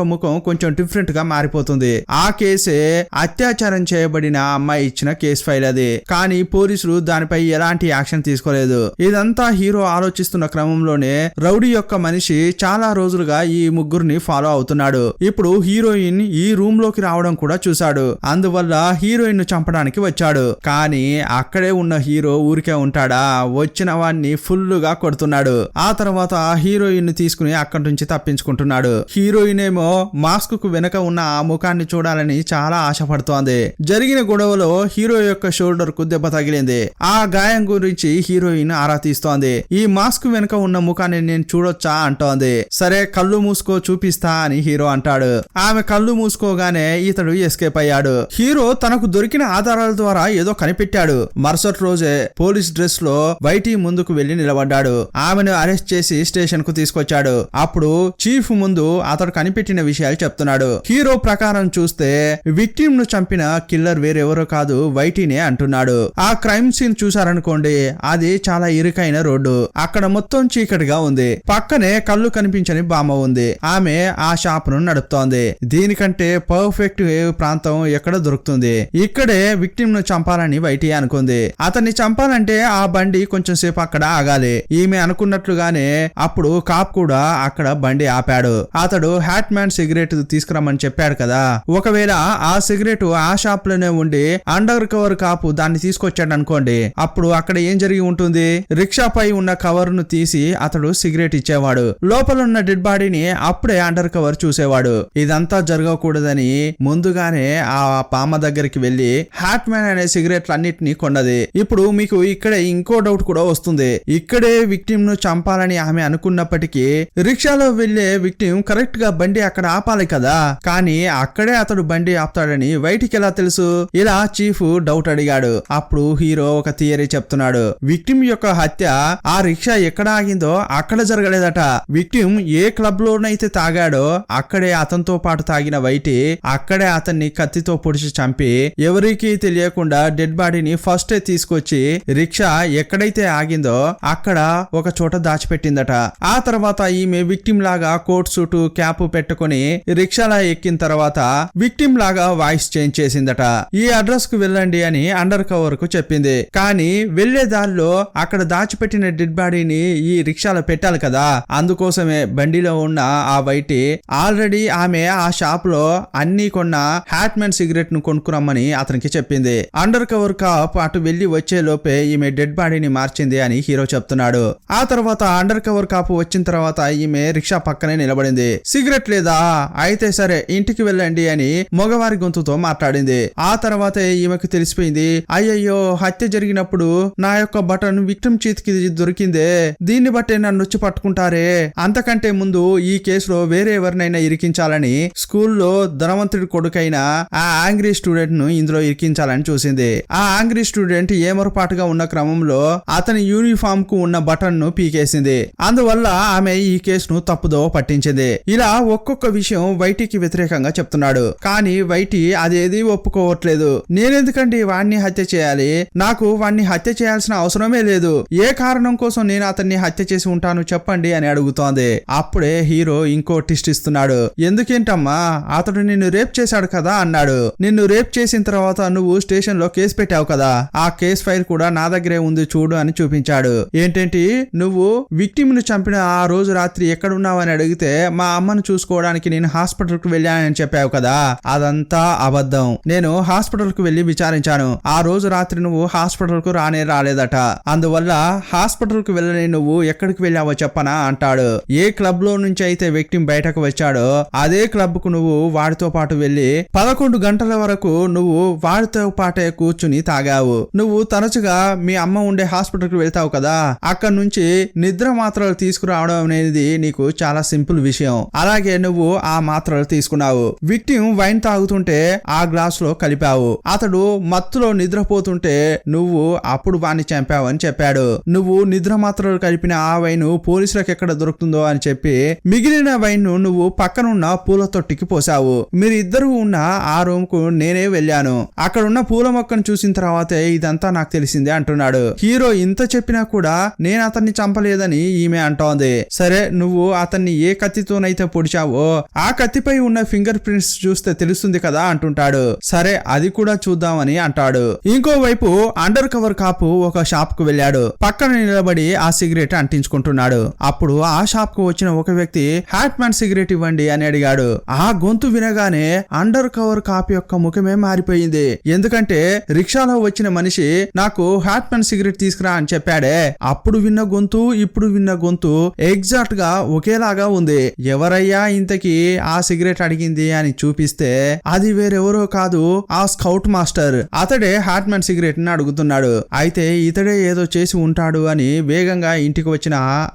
ముఖం కొంచెం డిఫరెంట్ గా మారిపోతుంది. ఆ కేసే అత్యాచారం చేయబడిన అమ్మాయి ఇచ్చిన కేసు ఫైల్ అది. కానీ పోలీసులు దానిపై ఎలాంటి యాక్షన్ తీసుకోలేదు. ఇదంతా హీరో ఆలోచిస్తున్న క్రమంలోనే రౌడీ యొక్క మనిషి చాలా రోజులుగా ఈ ముగ్గురిని ఫాలో అవుతున్నాడు. ఇప్పుడు హీరోయిన్ ఈ రూమ్ లోకి రావడం కూడా చూశాడు. అందువల్ల హీరోయిన్ ను చంపడానికి వచ్చాడు. కానీ అక్కడే ఉన్న హీరో ఊరికే ఉంటాడా? వచ్చిన వాడిని ఫుల్ గా కొడుతున్నాడు. ఆ తర్వాత హీరోయిన్ ని తీసుకుని అక్కడి నుంచి తప్పించుకుంటున్నాడు. హీరోయిన్ ఏమో మాస్క్ కు వెనక ఉన్న ఆ ముఖాన్ని చూడాలని చాలా ఆశపడుతోంది. జరిగిన గొడవలో హీరో యొక్క షోల్డర్ కు దెబ్బ తగిలింది. ఆ గాయం గురించి హీరోయిన్ ఆరా తీస్తోంది. ఈ మాస్క్ వెనక ఉన్న ముఖాన్ని నేను చూడొచ్చా అంటోంది. సరే కళ్ళు మూసుకో చూపిస్తా అని హీరో అంటాడు. ఆమె కళ్ళు మూసుకోగానే ఇతడు ఎస్కేప్ అయ్యాడు. హీరో తనకు దొరికిన ఆధారాల ద్వారా ఏదో కనిపెట్టాడు. మరుసటి రోజే పోలీస్ డ్రెస్ లో వైటీ ముందుకు వెళ్లి నిలబడ్డాడు. ఆమెను అరెస్ట్ చేసి స్టేషన్ కు తీసుకొచ్చాడు. అప్పుడు చీఫ్ ముందు అతడు కనిపెట్టిన విషయాలు చెప్తున్నాడు. హీరో ప్రకారం చూస్తే విక్టిమ్ ను చంపిన కిల్లర్ వేరెవరో కాదు వైటీనే అంటున్నాడు. ఆ క్రైమ్ సీన్ చూసారనుకోండి, అది చాలా ఇరుకైన రోడ్డు. అక్కడ మొత్తం చీకటిగా ఉంది. పక్కనే కళ్ళు కనిపించని బామ్మ ఉంది. ఆమె ఆ షాప్ ను నడుపుతోంది. దీనికంటే పర్ఫెక్ట్ ప్రాంతం ఎక్కడ దొరుకుతుంది? ఇక్కడే విక్టిమ్ ను చంపాలని వైటీ అనుకుంది. అతన్ని చంపాలంటే ఆ బండి కొంచెం సేపు అక్కడ ఆగాలి. ఈమె అనుకున్నట్లుగానే అప్పుడు కాప్ కూడా అక్కడ బండి ఆపాడు. అతడు హ్యాట్ మ్యాన్ సిగరెట్ తీసుకురమ్మని చెప్పాడు కదా, ఒకవేళ ఆ సిగరెట్ ఆ షాప్ లోనే ఉండి అండర్ కవర్ కాపు దాన్ని తీసుకొచ్చాడు అనుకోండి, అప్పుడు అక్కడ ఏం జరిగి ఉంటుంది? రిక్షాపై ఉన్న కవర్ ను తీసి అతడు సిగరెట్ ఇచ్చేవాడు. లోపల ఉన్న డెడ్ బాడీని అప్పుడే అండర్ కవర్ చూసేవాడు. ఇదంతా జరగకూడదని ముందుగానే ఆ పామ దగ్గరికి వెళ్లి హ్యాట్ మ్యాన్ అనే సిగరెట్లు అన్నిటినీ కొన్నది. ఇప్పుడు మీకు ఇక్కడే ఇంకో డౌట్ కూడా వస్తుంది. ఇక్కడే విక్టిమ్ ను చంపాలని ఆమె అనుకున్నప్పటికీ రిక్షాలో వెళ్లే విక్టిమ్ కరెక్ట్ గా బండి అక్కడ ఆపాలి కదా, కానీ అక్కడే అతడు బండి ఆపుతాడని వైటికి ఎలా తెలుసు? ఇలా చీఫ్ డౌట్ అడిగాడు. అప్పుడు హీరో ఒక థియరీ చెప్తున్నాడు. విక్టిమ్ యొక్క హత్య ఆ రిక్షా ఎక్కడ ఆగిందో అక్కడ జరగలేదట. విక్టిమ్ ఏ క్లబ్ లోనైతే తాగాడో అక్కడే అతనితో పాటు తాగిన వైటి అక్కడే అతన్ని కత్తితో పొడిచి చంపి ఎవరికీ తెలియకుండా డెడ్ బాడీని ఫస్ట్ తీసుకొచ్చి రిక్షా ఎక్కడైతే ఆగిందో అక్కడ ఒక చోట దాచిపెట్టిందట. ఆ తర్వాత ఈమె విక్టిమ్ లాగా కోట్ సూట్ క్యాప్ పెట్టుకుని రిక్షాలా ఎక్కిన తర్వాత విక్టిమ్ లాగా వాయిస్ చేంజ్ చేసిందట. ఈ అడ్రస్ కు వెళ్ళండి అని అండర్ కవర్ కు చెప్పింది. కానీ వెళ్లే దారిలో అక్కడ దాచిపెట్టిన డెడ్ బాడీని ఈ రిక్షాలో పెట్టాలి కదా, అందుకోసమే బండిలో ఉన్న ఆ వైటి ఆల్రెడీ ఆమె ఆ షాప్ లో అన్ని కొన్న హ్యాట్ మ్యాన్ సిగరెట్ ను కొనుక్కురమ్మని అతనికి చెప్పింది. అండర్ కవర్ కాప్ అటు వెళ్లి వచ్చే లోపే ఈమె డెడ్ బాడీని మార్చింది అని హీరో చెప్తున్నాడు. ఆ తర్వాత అండర్ కవర్ కాపు వచ్చిన తర్వాత ఈమె రిక్షా పక్కనే నిలబడింది. సిగరెట్ లేదా? అయితే సరే ఇంటికి వెళ్ళండి అని మగవారి గొంతుతో మాట్లాడింది. ఆ తర్వాత ఈమెకు తెలిసిపోయింది, అయ్యయ్యో హత్య జరిగినప్పుడు నా యొక్క బటన్ విక్టిమ్ చేతికి దొరికిందే, దీన్ని బట్టే నన్ను వచ్చి పట్టుకుంటారే. అంతకంటే ముందు ఈ కేసులో వేరే ఎవరినైనా ఇరికించాలని స్కూల్లో ధనవంతుడి కొడుకైన ఆ యాంగ్రీ స్టూడెంట్ ను ఇందులో ఇరికించాలని చూసింది. ఆ యాంగ్రీ స్టూడెంట్ ఏమరపాటుగా ఉన్న క్రమంలో అతని యూనిఫామ్ కు ఉన్న బటన్ ను పీకేసింది. అందువల్ల ఆమె ఈ కేసును తప్పుదో పట్టించింది. ఇలా ఒక్కొక్క విషయం వైటీకి వ్యతిరేకంగా చెప్తున్నాడు. కానీ వైటీ అదేది ఒప్పుకోవట్లేదు. నేనెందుకండి వాణ్ణి హత్య చేయాలి? నాకు వాణ్ణి హత్య చేయాల్సిన అవసరమే లేదు. ఏ కారణం కోసం నేను అతన్ని హత్య చేసి ఉంటాను చెప్పండి అని అడుగుతోంది. అప్పుడే హీరో ఇంకో ట్విస్ట్ ఇస్తున్నాడు. ఎందుకేంటమ్మా, అతడు నిన్ను రేప్ చేశాడు కదా అన్నాడు. నిన్ను రేప్ చేసిన తర్వాత నువ్వు స్టేషన్ లో కేసు పెట్టావు కదా, ఆ కేసు ఫైల్ కూడా నా దగ్గరే ఉంది చూడు అని చూపించాడు. ఏంటేంటి, నువ్వు విక్టిమ్ ను చంపిన ఆ రోజు రాత్రి ఎక్కడున్నావని అడిగితే మా అమ్మను చూసుకోవడానికి నేను హాస్పిటల్ కు వెళ్ళానని చెప్పావు కదా, అదంతా అబద్ధం. నేను హాస్పిటల్ కు వెళ్లి విచారించాను. ఆ రోజు రాత్రి నువ్వు నువ్వు హాస్పిటల్ కు రాలేదట. అందువల్ల హాస్పిటల్ కు వెళ్ళని నువ్వు ఎక్కడికి వెళ్ళావో చెప్పనా అంటాడు. ఏ క్లబ్ లో నుంచి అయితే విక్టిమ్ బయటకు వచ్చాడో అదే క్లబ్ కు నువ్వు వాడితో పాటు వెళ్లి 11 గంటల వరకు నువ్వు వాడితో పాటే కూర్చుని తాగావు. నువ్వు తరచుగా మీ అమ్మ ఉండే హాస్పిటల్ కు వెళ్తావు కదా, అక్కడ నుంచి నిద్ర మాత్రలు తీసుకురావడం అనేది నీకు చాలా సింపుల్ విషయం. అలాగే నువ్వు ఆ మాత్రలు తీసుకున్నావు. విక్టిమ్ వైన్ తాగుతుంటే ఆ గ్లాస్ లో కలిపావు. అతడు మత్తులో నిద్రపోతుంటే నువ్వు అప్పుడు వాణ్ణి చంపావని చెప్పాడు. నువ్వు నిద్ర మాత్రలు కలిపిన ఆ వైన్ పోలీసులకు ఎక్కడ దొరుకుతుందో అని చెప్పి మిగిలిన వైన్ ను నువ్వు పక్కనున్న పూల తొట్టికి పోసావు. మీరిద్దరూ ఉన్న ఆ రూమ్ కు నేనే వెళ్ళాను. అక్కడున్న పూల మొక్కను చూసిన తర్వాతే ఇదంతా నాకు తెలిసిందే అంటున్నాడు. హీరో ఇంత చెప్పినా కూడా నేను అతన్ని చంపలేదని ఈమె అంటోంది. సరే, నువ్వు అతన్ని ఏ కత్తితోనైతే పొడిచావో ఆ కత్తిపై ఉన్న ఫింగర్ ప్రింట్స్ చూస్తే తెలుస్తుంది కదా అంటుంటాడు. సరే, అది కూడా చూద్దామని అంటాడు. ఇంకోవైపు అండర్ కవర్ కాపు ఒక షాప్ కు వెళ్ళాడు. పక్కన నిలబడి ఆ సిగరెట్ అంటించుకుంటున్నాడు. అప్పుడు ఆ షాప్ కు వచ్చిన ఒక వ్యక్తి హ్యాట్ మ్యాన్ సిగరెట్ ఇవ్వండి అని అడిగాడు. ఆ గొంతు వినగానే అండర్ కవర్ కాపు యొక్క ముఖమే మారిపోయింది. ఎందుకంటే రిక్షాలో వచ్చిన మనిషి నాకు హ్యాట్ మ్యాన్ సిగరెట్ తీసుకురా అని చెప్పాడే. అప్పుడు విన్న గొంతు ఇప్పుడు విన్న గొంతు ఎగ్జాక్ట్ గా ఒకేలాగా ఉంది. ఎవరయ్యా ఇంతకి ఆ సిగరెట్ అడిగింది అని చూపిస్తే అది వేరెవరో కాదు, ఆ స్కౌట్ మాస్టర్. అతడే హ్యాట్ మ్యాన్ సిగరెట్ ని అడుగుతున్నాడు. అయితే ఇతడే ఏదో చేసి ఉంటాడు అని వేగంగా ఇంటికి వచ్చిన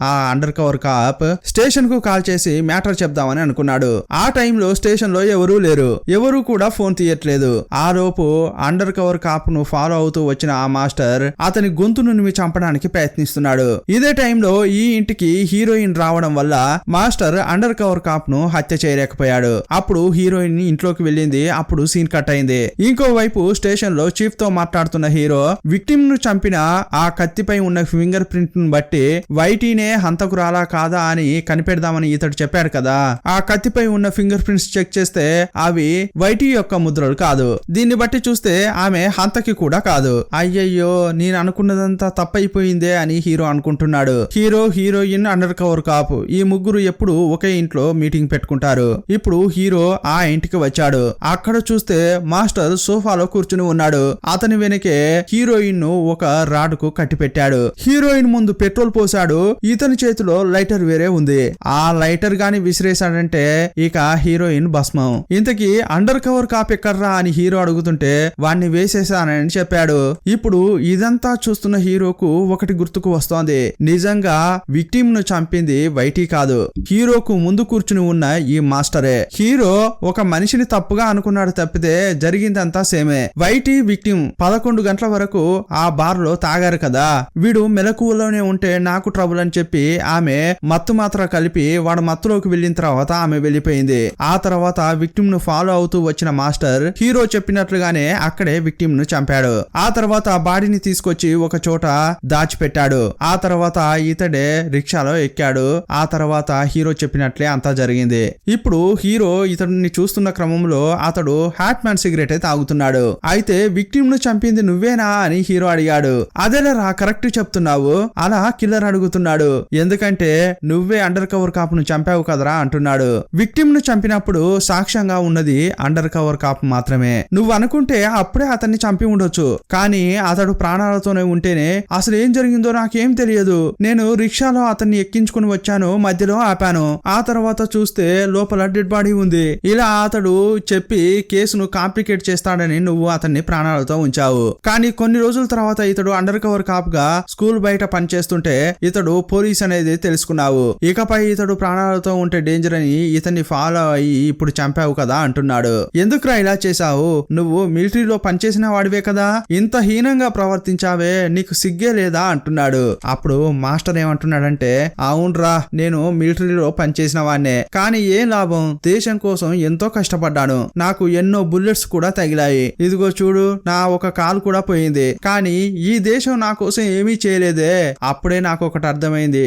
ఆ అండర్ కవర్ కాప్ స్టేషన్ కు కాల్ చేసి మ్యాటర్ చెప్దామని అనుకున్నాడు. ఆ టైంలో స్టేషన్ లో ఎవరూ లేరు. ఎవరూ కూడా ఫోన్ తీయట్లేదు. ఆ లోపు అండర్ కవర్ కాప్ ను ఫాలో అవుతూ వచ్చిన ఆ మాస్టర్ అతని గొంతును నువ్వు చంపడానికి ప్రయత్నిస్తున్నాడు. ఇదే టైంలో ఈ ఇంటికి హీరోయిన్ రావడం వల్ల మాస్టర్ అండర్ కవర్ కాప్ ను హత్య చేయలేకపోయాడు. అప్పుడు హీరోయిన్ ఇంట్లోకి వెళ్ళింది. అప్పుడు సీన్ కట్ అయింది. ఇంకోవైపు స్టేషన్ లో చీఫ్ తో మాట్లాడుతున్న హీరో విక్టిమ్ ను చంపిన ఆ కత్తిపై ఉన్న ఫింగర్ ప్రింట్ ను బట్టి వైటీనే హంతకురాలా కాదా అని కనిపెడదామని ఇతడు చెప్పాడు కదా. ఆ కత్తిపై ఉన్న ఫింగర్ ప్రింట్స్ చెక్ చేస్తే అవి వైటీ యొక్క ముద్రలు కాదు. దీన్ని బట్టి చూస్తే ఆమె హంతకి కూడా కాదు. అయ్యయ్యో, నేను అనుకున్నదంతా తప్పైపోయిందే అని హీరో అనుకుంటున్నాడు. హీరో, హీరోయిన్, అండర్ కవర్ కాపు ఈ ముగ్గురు ఎప్పుడు ఒకే ఇంట్లో మీటింగ్ పెట్టుకుంటారు. ఇప్పుడు హీరో ఆ ఇంటికి వచ్చాడు. అక్కడ చూస్తే మాస్టర్ సోఫాలో కూర్చుని ఉన్నాడు. అతని వెనకే హీరోయిన్ ను ఒక రాడ్ కు కట్టి పెట్టాడు. హీరోయిన్ ముందు పెట్రోల్ పోసాడు. ఇతని చేతిలో లైటర్ వేరే ఉంది. ఆ లైటర్ గాని విసిరేశాడంటే ఇక హీరోయిన్ భస్మం. ఇంతకీ అండర్ కవర్ కాప్ ఎక్కడ్రా అని హీరో అడుగుతుంటే వాణ్ణి వేసేసానని చెప్పాడు. ఇప్పుడు ఇదంతా చూస్తున్న హీరోకు ఒకటి గుర్తుకు వస్తోంది. నిజంగా విక్టిమ్ ను చంపింది వైటీ కాదు, హీరోకు ముందు కూర్చుని ఉన్న ఈ మాస్టరే. హీరో ఒక మనిషిని తప్పుగా అనుకున్నాడు తప్పితే జరిగిందంతా సేమే. వైటీ విక్టిమ్ 11 గంటల వరకు ఆ బార్ లో తాగారు కదా. వీడు మెలకువలోనే ఉంటే నాకు ట్రబుల్ అని చెప్పి ఆమె మత్తు మాత్ర కలిపి వాడు మత్తులోకి వెళ్ళిన తర్వాత ఆమె వెళ్ళిపోయింది. ఆ తర్వాత విక్టిమ్ ను ఫాలో అవుతూ వచ్చిన మాస్టర్ హీరో చెప్పినట్లుగానే అక్కడే విక్టిమ్ ను చంపాడు. ఆ తర్వాత బాడీని తీసుకొచ్చి ఒక చోట దాచిపెట్టాడు. ఆ తర్వాత ఇతడే రిక్షాలో ఎక్కాడు. ఆ తర్వాత హీరో చెప్పినట్లే అంతా జరిగింది. ఇప్పుడు హీరో ఇతడిని చూస్తున్న క్రమంలో అతడు హ్యాట్ మ్యాన్ సిగరెట్ తాగుతున్నాడు. అయితే విక్టిమ్ ను చంపింది నువ్వేనా అని హీరో అడిగాడు. అదేలేరా, కరెక్ట్ చెప్తున్నావు అలా కిల్లర్ అడుగుతున్నాడు. ఎందుకంటే నువ్వే అండర్ కవర్ కాప్ ను చంపావు కదరా అంటున్నాడు. విక్టిమ్ ను చంపినప్పుడు సాక్ష్యంగా ఉన్నది అండర్ కవర్ కాప్ మాత్రమే. నువ్వు అనుకుంటే అప్పుడే అతన్ని చంపి ఉండొచ్చు, కానీ అతడు ప్రాణాలతోనే ఉంటేనే అసలు ఏం జరిగిందో నాకేం తెలియదు. నేను రిక్షాలో అతన్ని ఎక్కించుకుని వచ్చాను, మధ్యలో ఆపాను. ఆ తర్వాత చూస్తే లోపల డెడ్ బాడీ ఉంది. ఇలా అతడు చెప్పి కేసును కాంప్లికేట్ చేస్తాడని నువ్వు అతన్ని ప్రాణాలతో ఉంచావు. కానీ కొన్ని రోజుల తర్వాత ఇతడు అండర్ కవర్ కాప్ గా స్కూల్ బయట పనిచేస్తుంటే ఇతడు పోలీస్ అనేది తెలుసుకున్నావు. ఇకపై ఇతడు ప్రాణాలతో ఉంటే డేంజర్ అని ఇతన్ని ఫాలో అయ్యి ఇప్పుడు చంపావు కదా అంటున్నాడు. ఎందుకురా ఇలా చేశావు? నువ్వు మిలిటరీలో పనిచేసిన వాడివే కదా, ఇంత హీనంగా ప్రవర్తించావే, నీకు సిగ్గే లేదా అంటున్నాడు. అప్పుడు మాస్టర్ ఏమంటున్నాడంటే, అవునరా, నేను మిలిటరీలో పనిచేసిన వాడినే, కానీ ఏం లాభం, దేశం కోసం ఎంతో కష్టపడ్డాను. నాకు ఎన్నో బుల్లెట్స్ కూడా తగిలాయి. ఇదిగో చూడు, నా ఒక కాలు కూడా పోయింది. కానీ ఈ దేశం నా కోసం ఏమీ చేయలేదే. అప్పుడే నాకు ఒకటి అర్థమైంది,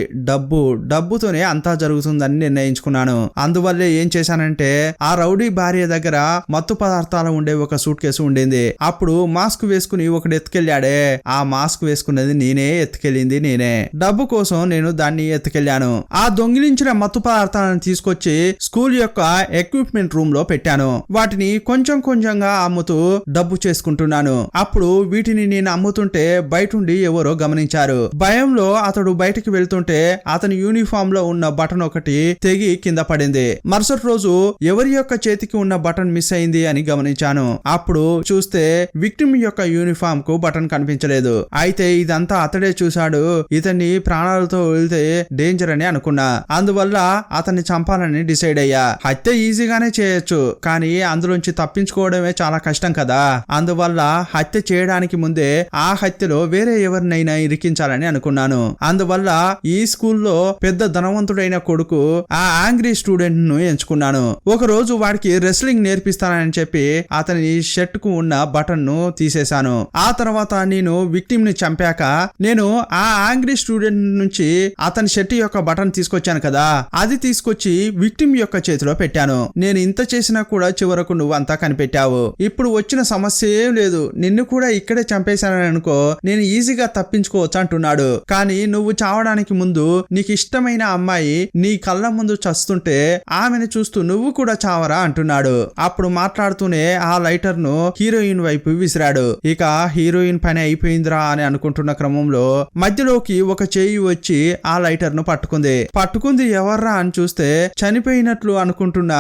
డబ్బుతోనే అంతా జరుగుతుందని నిర్ణయించుకున్నాను. అందువల్లే ఏం చేశానంటే ఆ రౌడీ భార్య దగ్గర మత్తు పదార్థాలు ఉండే ఒక సూట్ కేసు ఉండింది. అప్పుడు మాస్క్ వేసుకుని ఒకడు ఎత్తుకెళ్ళాడే, ఆ మాస్క్ వేసుకున్నది నేనే, ఎత్తుకెళ్ళింది నేనే. డబ్బు కోసం నేను దాన్ని ఎత్తుకెళ్ళాను. ఆ దొంగిలించిన మత్తు పదార్థాలను తీసుకొచ్చి స్కూల్ యొక్క ఎక్విప్మెంట్ రూమ్ లో పెట్టాను. వాటిని కొంచెం కొంచెంగా అమ్ముతూ డబ్బు చేసుకుంటున్నాను. అప్పుడు వీటిని నేను అమ్ముతుంటే బయటుండి ఎవరో గమనించారు. భయంలో అతడు బయటికి వెళ్తుంటే అతని యూనిఫామ్ లో ఉన్న బటన్ ఒకటి తెగి కింద పడింది. మరుసటి రోజు ఎవరి యొక్క చేతికి ఉన్న బటన్ మిస్ అయింది అని గమనించాను. అప్పుడు చూస్తే విక్టిమ్ యొక్క యూనిఫామ్ కు బటన్ కనిపించలేదు. అయితే ఇదంతా అతడే చూశాడు. ఇతన్ని ప్రాణాలతో వెళ్తే డేంజర్ అని అనుకున్నా. అందువల్ల అతన్ని చంపాలని డిసైడ్ అయ్యా. హత్య ఈజీగానే చేయొచ్చు, కానీ అందులోంచి తప్పించుకోవడమే చాలా కష్టం కదా. అందువల్ల హత్య చేయడానికి ముందే ఆ హత్యలో వేరే ఎవరినైనా ఇరికించాలని అనుకున్నాను. అందువల్ల ఈ స్కూల్లో పెద్ద ధనవంతుడైన కొడుకు ఆ యాంగ్రీ స్టూడెంట్ ను ఎంచుకున్నాను. ఒక రోజు వాడికి రెస్లింగ్ నేర్పిస్తానని చెప్పి అతని షర్ట్ కు ఉన్న బటన్ ను తీసేశాను. ఆ తర్వాత నేను విక్టిమ్ ని చంపాక నేను ఆ యాంగ్రీ స్టూడెంట్ నుంచి అతని షర్ట్ యొక్క బటన్ తీసుకొచ్చాను కదా, అది తీసుకొచ్చి విక్టిమ్ యొక్క చేతిలో పెట్టాను. నేను ఇంత చేసినా కూడా చివరకు నువ్వు అంతా కనిపెట్టావు. ఇప్పుడు వచ్చిన సమస్య ఏం లేదు, నిన్ను కూడా ఇక్కడే చంపేశానని అనుకో, నేను ఈజీగా తప్పించుకోవచ్చు అంటున్నాడు. కానీ నువ్వు చావడానికి ముందు నీకు ఇష్టమైన అమ్మాయి నీ కళ్ళ ముందు చస్తుంటే ఆమెను చూస్తూ నువ్వు కూడా చావరా అంటున్నాడు. అప్పుడు మాట్లాడుతూనే ఆ లైటర్ ను హీరోయిన్ వైపు విసిరాడు. ఇక హీరోయిన్ పని అయిపోయిందిరా అని అనుకుంటున్న క్రమంలో మధ్యలోకి ఒక చేయి వచ్చి ఆ లైటర్ ను పట్టుకుంది ఎవర్రా అని చూస్తే చనిపోయినట్లు అనుకుంటున్న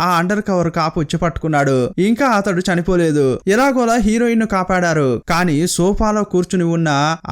ఆ అండర్ కవర్ కాపు వచ్చి పట్టుకున్నాడు. ఇంకా అతడు చనిపోలేదు. ఎలాగోలా హీరోయిన్ ను కాపాడారు. కానీ సోఫాలో కూర్చుని ఉన్న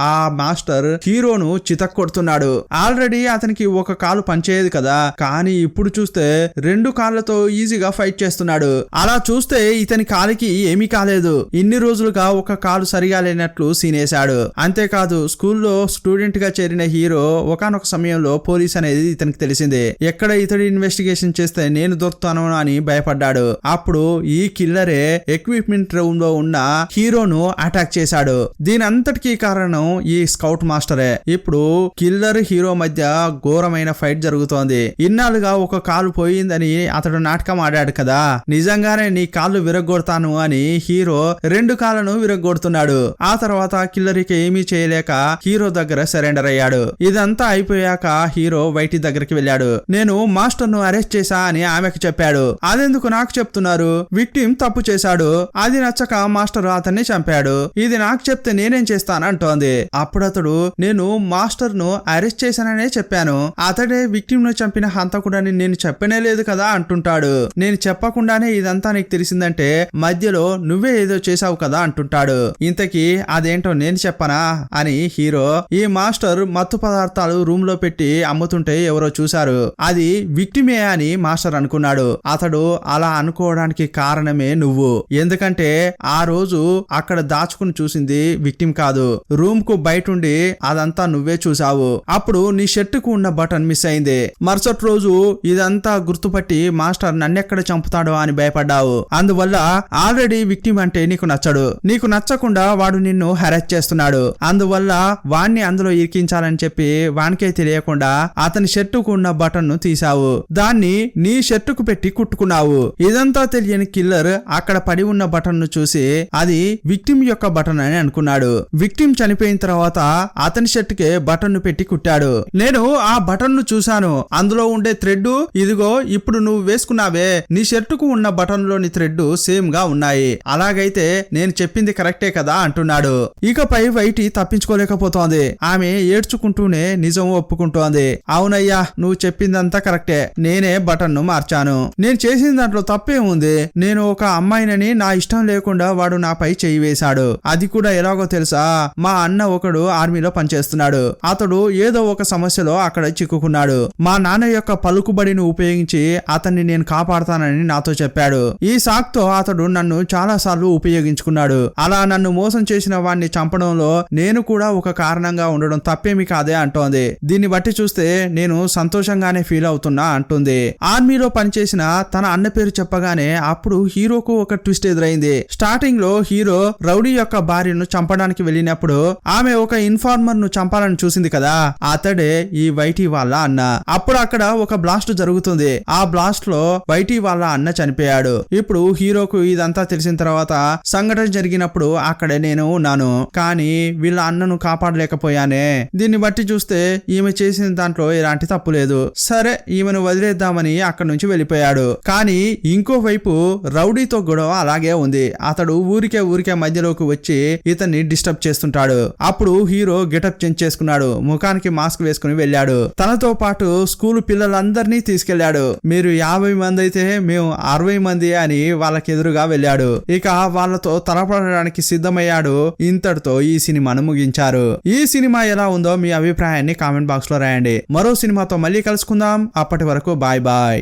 ఆ మాస్టర్ హీరోను చితక్కొడుతున్నాడు. ఆల్రెడీ అతనికి ఒక కాలు పనిచేయదు కదా, కానీ ఇప్పుడు చూస్తే 2 కాళ్ళతో ఈజీగా ఫైట్ చేస్తున్నాడు. అలా చూస్తే ఇతని కాలికి ఏమీ కాలేదు. ఇన్ని రోజులుగా ఒక కాలు సరిగా లేనట్లు సీనేశాడు. అంతేకాదు స్కూల్లో స్టూడెంట్ గా చేరిన హీరో ఒకానొక సమయంలో పోలీస్ అనేది ఇతనికి తెలిసిందే. ఎక్కడ ఇతడి ఇన్వెస్టిగేషన్ చేస్తే నేను దొరుకుతాను అని భయపడ్డాడు. అప్పుడు ఈ కిల్లరే ఎక్విప్మెంట్ రూమ్ లో ఉన్న హీరోను అటాక్ చేశాడు. దీని అంతటికీ కారణం ఈ స్కౌట్ మాస్టరే. ఇప్పుడు కిల్లర్ హీరో మధ్య ఘోరమైన ఫైట్ జరుగుతోంది. ఇన్నాళ్ళుగా ఒక కాలు పోయిందని అతడు నాటకం ఆడాడు కదా, నిజంగానే నీ కాళ్ళు విరగొడతాను అని హీరో 2 కాళ్ళను విరగొడుతున్నాడు. ఆ తర్వాత కిల్లర్కి ఏమీ చేయలేక హీరో దగ్గర సరెండర్ అయ్యాడు. ఇదంతా అయిపోయాక హీరో వైటి దగ్గరికి వెళ్ళాడు. నేను మాస్టర్ ను అరెస్ట్ చేశా అని ఆమెకు చెప్పాడు. అదెందుకు నాకు చెప్తున్నారు? విక్టిమ్ తప్పు చేశాడు, అది నచ్చక మాస్టర్ అతన్ని చంపాడు. ఇది నాకు చెప్తే నేనేం చేస్తానంటోంది. అప్పుడు అతడు నేను మాస్టర్ ను అరెస్ట్ చేశాననే చెప్పాను, అతడే విక్టిమ్ ను చంపిన హంతకుడని నేను చెప్పనే లేదు కదా అంటుంటాడు. నేను చెప్పకుండానే ఇదంతా నీకు తెలిసిందంటే మధ్యలో నువ్వే ఏదో చేసావు కదా అంటుంటాడు. ఇంతకీ అదేంటో నేను చెప్పనా అని హీరో ఈ మాస్టర్ మత్తు పదార్థాలు రూమ్ లో పెట్టి అమ్ముతుంటే ఎవరో చూశారు, అది విక్టిమే అని మాస్టర్ అనుకున్నాడు. అతడు అలా అనుకోవడానికి కారణమే నువ్వు. ఎందుకంటే ఆ రోజు అక్కడ దాచుకుని చూసింది విక్టిమ్ కాదు, రూమ్ కు బయటుండి అదంతా నువ్వే చూసావు. అప్పుడు నీ షర్టుకు ఉన్న బటన్ మిస్ అయింది. మరుసటి రోజు ఇదంతా గుర్తుపట్టి మాస్టర్ నన్నెక్కడ చంపుతాడో అని భయపడ్డావు. అందువల్ల ఆల్రెడీ విక్టిమ్ అంటే నీకు నచ్చడు. నీకు నచ్చకుండా వాడు నిన్ను హెరాస్ చేస్తున్నాడు. అందువల్ల వాణ్ణి అందులో ఇరికించాలని చెప్పి వానికే తెలియకుండా అతని షర్టుకు ఉన్న బటన్ ను తీసావు. దాన్ని నీ షర్టుకు పెట్టి కుట్టుకున్నావు. ఇదంతా తెలియని కిల్లర్ అక్కడ పడి ఉన్న బటన్ ను చూసి అది విక్టిమ్ యొక్క బటన్ అని అనుకున్నాడు. విక్టిమ్ చనిపోయిన తర్వాత అతని షర్టుకే బటన్ ను పెట్టి కుట్టాడు. నేను ఆ బటన్ ను చూశాను, అందులో ఉండే థ్రెడ్ ఇదిగో ఇప్పుడు నువ్వు వేసుకున్నావే, నీ షర్టుకు ఉన్న బటన్ లోని థ్రెడ్ సేమ్ గా ఉన్నాయి. అలాగైతే నేను చెప్పింది కరెక్టే కదా అంటున్నాడు. ఇకపై వైటి తప్పించుకోలేకపోతోంది. ఆమె ఏడ్చుకుంటూనే నిజం ఒప్పుకుంటోంది. అవునయ్యా, నువ్వు చెప్పిందంతా కరెక్టే, నేనే బటన్ ను మార్చాను. నేను చేసిన దాంట్లో తప్పే ఉంది. నేను ఒక అమ్మాయినని నా ఇష్టం లేకుండా వాడు నాపై చేయి వేశాడు. అది కూడా ఎలాగో తెలుసా, మా అన్న ఒకడు ఆర్మీలో పనిచేస్తున్నాడు. అతడు ఏదో ఒక సమస్యలో అక్కడ చిక్కుకున్నాడు. మా నాన్న యొక్క పలుకుబడిని ఉపయోగించి అతన్ని నేను కాపాడతానని నాతో చెప్పాడు. ఈ సాక్తో అతడు నన్ను చాలా సార్లు ఉపయోగించుకున్నాడు. అలా నన్ను మోసం చేసిన వాడిని చంపడంలో నేను కూడా ఒక కారణంగా ఉండడం తప్పేమి కాదే అంటోంది. దీన్ని బట్టి చూస్తే నేను సంతోషంగానే ఫీల్ అవుతున్నా అంటుంది. ఆర్మీలో పనిచేసిన తన అన్న పేరు చెప్పగానే అప్పుడు హీరోకు ఒక ట్విస్ట్ ఎదురైంది. స్టార్టింగ్ లో హీరో రౌడీ యొక్క భార్యను చంపడానికి వెళ్ళినప్పుడు ఆమె ఒక ఇన్ఫార్మర్ ను చంపాలని చూసింది కదా, అతడే ఈ వైటీ వాళ్ళ అన్న. అప్పుడు అక్కడ ఒక బ్లాస్ట్ జరుగుతుంది. ఆ బ్లాస్ట్ లో వైటీ వాళ్ళ అన్న చనిపోయాడు. ఇప్పుడు హీరోకు ఇదంతా తెలిసిన తర్వాత సంఘటన జరిగినప్పుడు అక్కడే నేను ఉన్నాను, కానీ వీళ్ళ అన్నను కాపాడలేకపోయానే. దీన్ని బట్టి చూస్తే ఈమె చేసిన దాంట్లో ఎలాంటి తప్పు లేదు. సరే ఈమెను వదిలేద్దామని అక్కడి నుంచి వెళ్ళిపోయాడు. కానీ ఇంకోవైపు రౌడీతో గొడవ అలాగే ఉంది. అతడు ఊరికే మధ్యలోకి లోకి వచ్చి ఇతన్ని డిస్టర్బ్ చేస్తుంటాడు. అప్పుడు హీరో గెటప్ చేంజ్ చేసుకున్నాడు, ముఖానికి మాస్క్ వేసుకుని వెళ్ళాడు. తనతో పాటు స్కూల్ పిల్లలందరినీ తీసుకెళ్లాడు. మీరు 50 మంది అయితే మేము 60 మంది అని వాళ్ళకి ఎదురుగా వెళ్ళాడు. ఇక వాళ్ళతో తలపడడానికి సిద్ధమయ్యాడు. ఇంతటితో ఈ సినిమాను ముగించారు. ఈ సినిమా ఎలా ఉందో మీ అభిప్రాయాన్ని కామెంట్ బాక్స్ లో రాయండి. మరో సినిమాతో మళ్ళీ కలుసుకుందాం. అప్పటి వరకు బాయ్ బాయ్.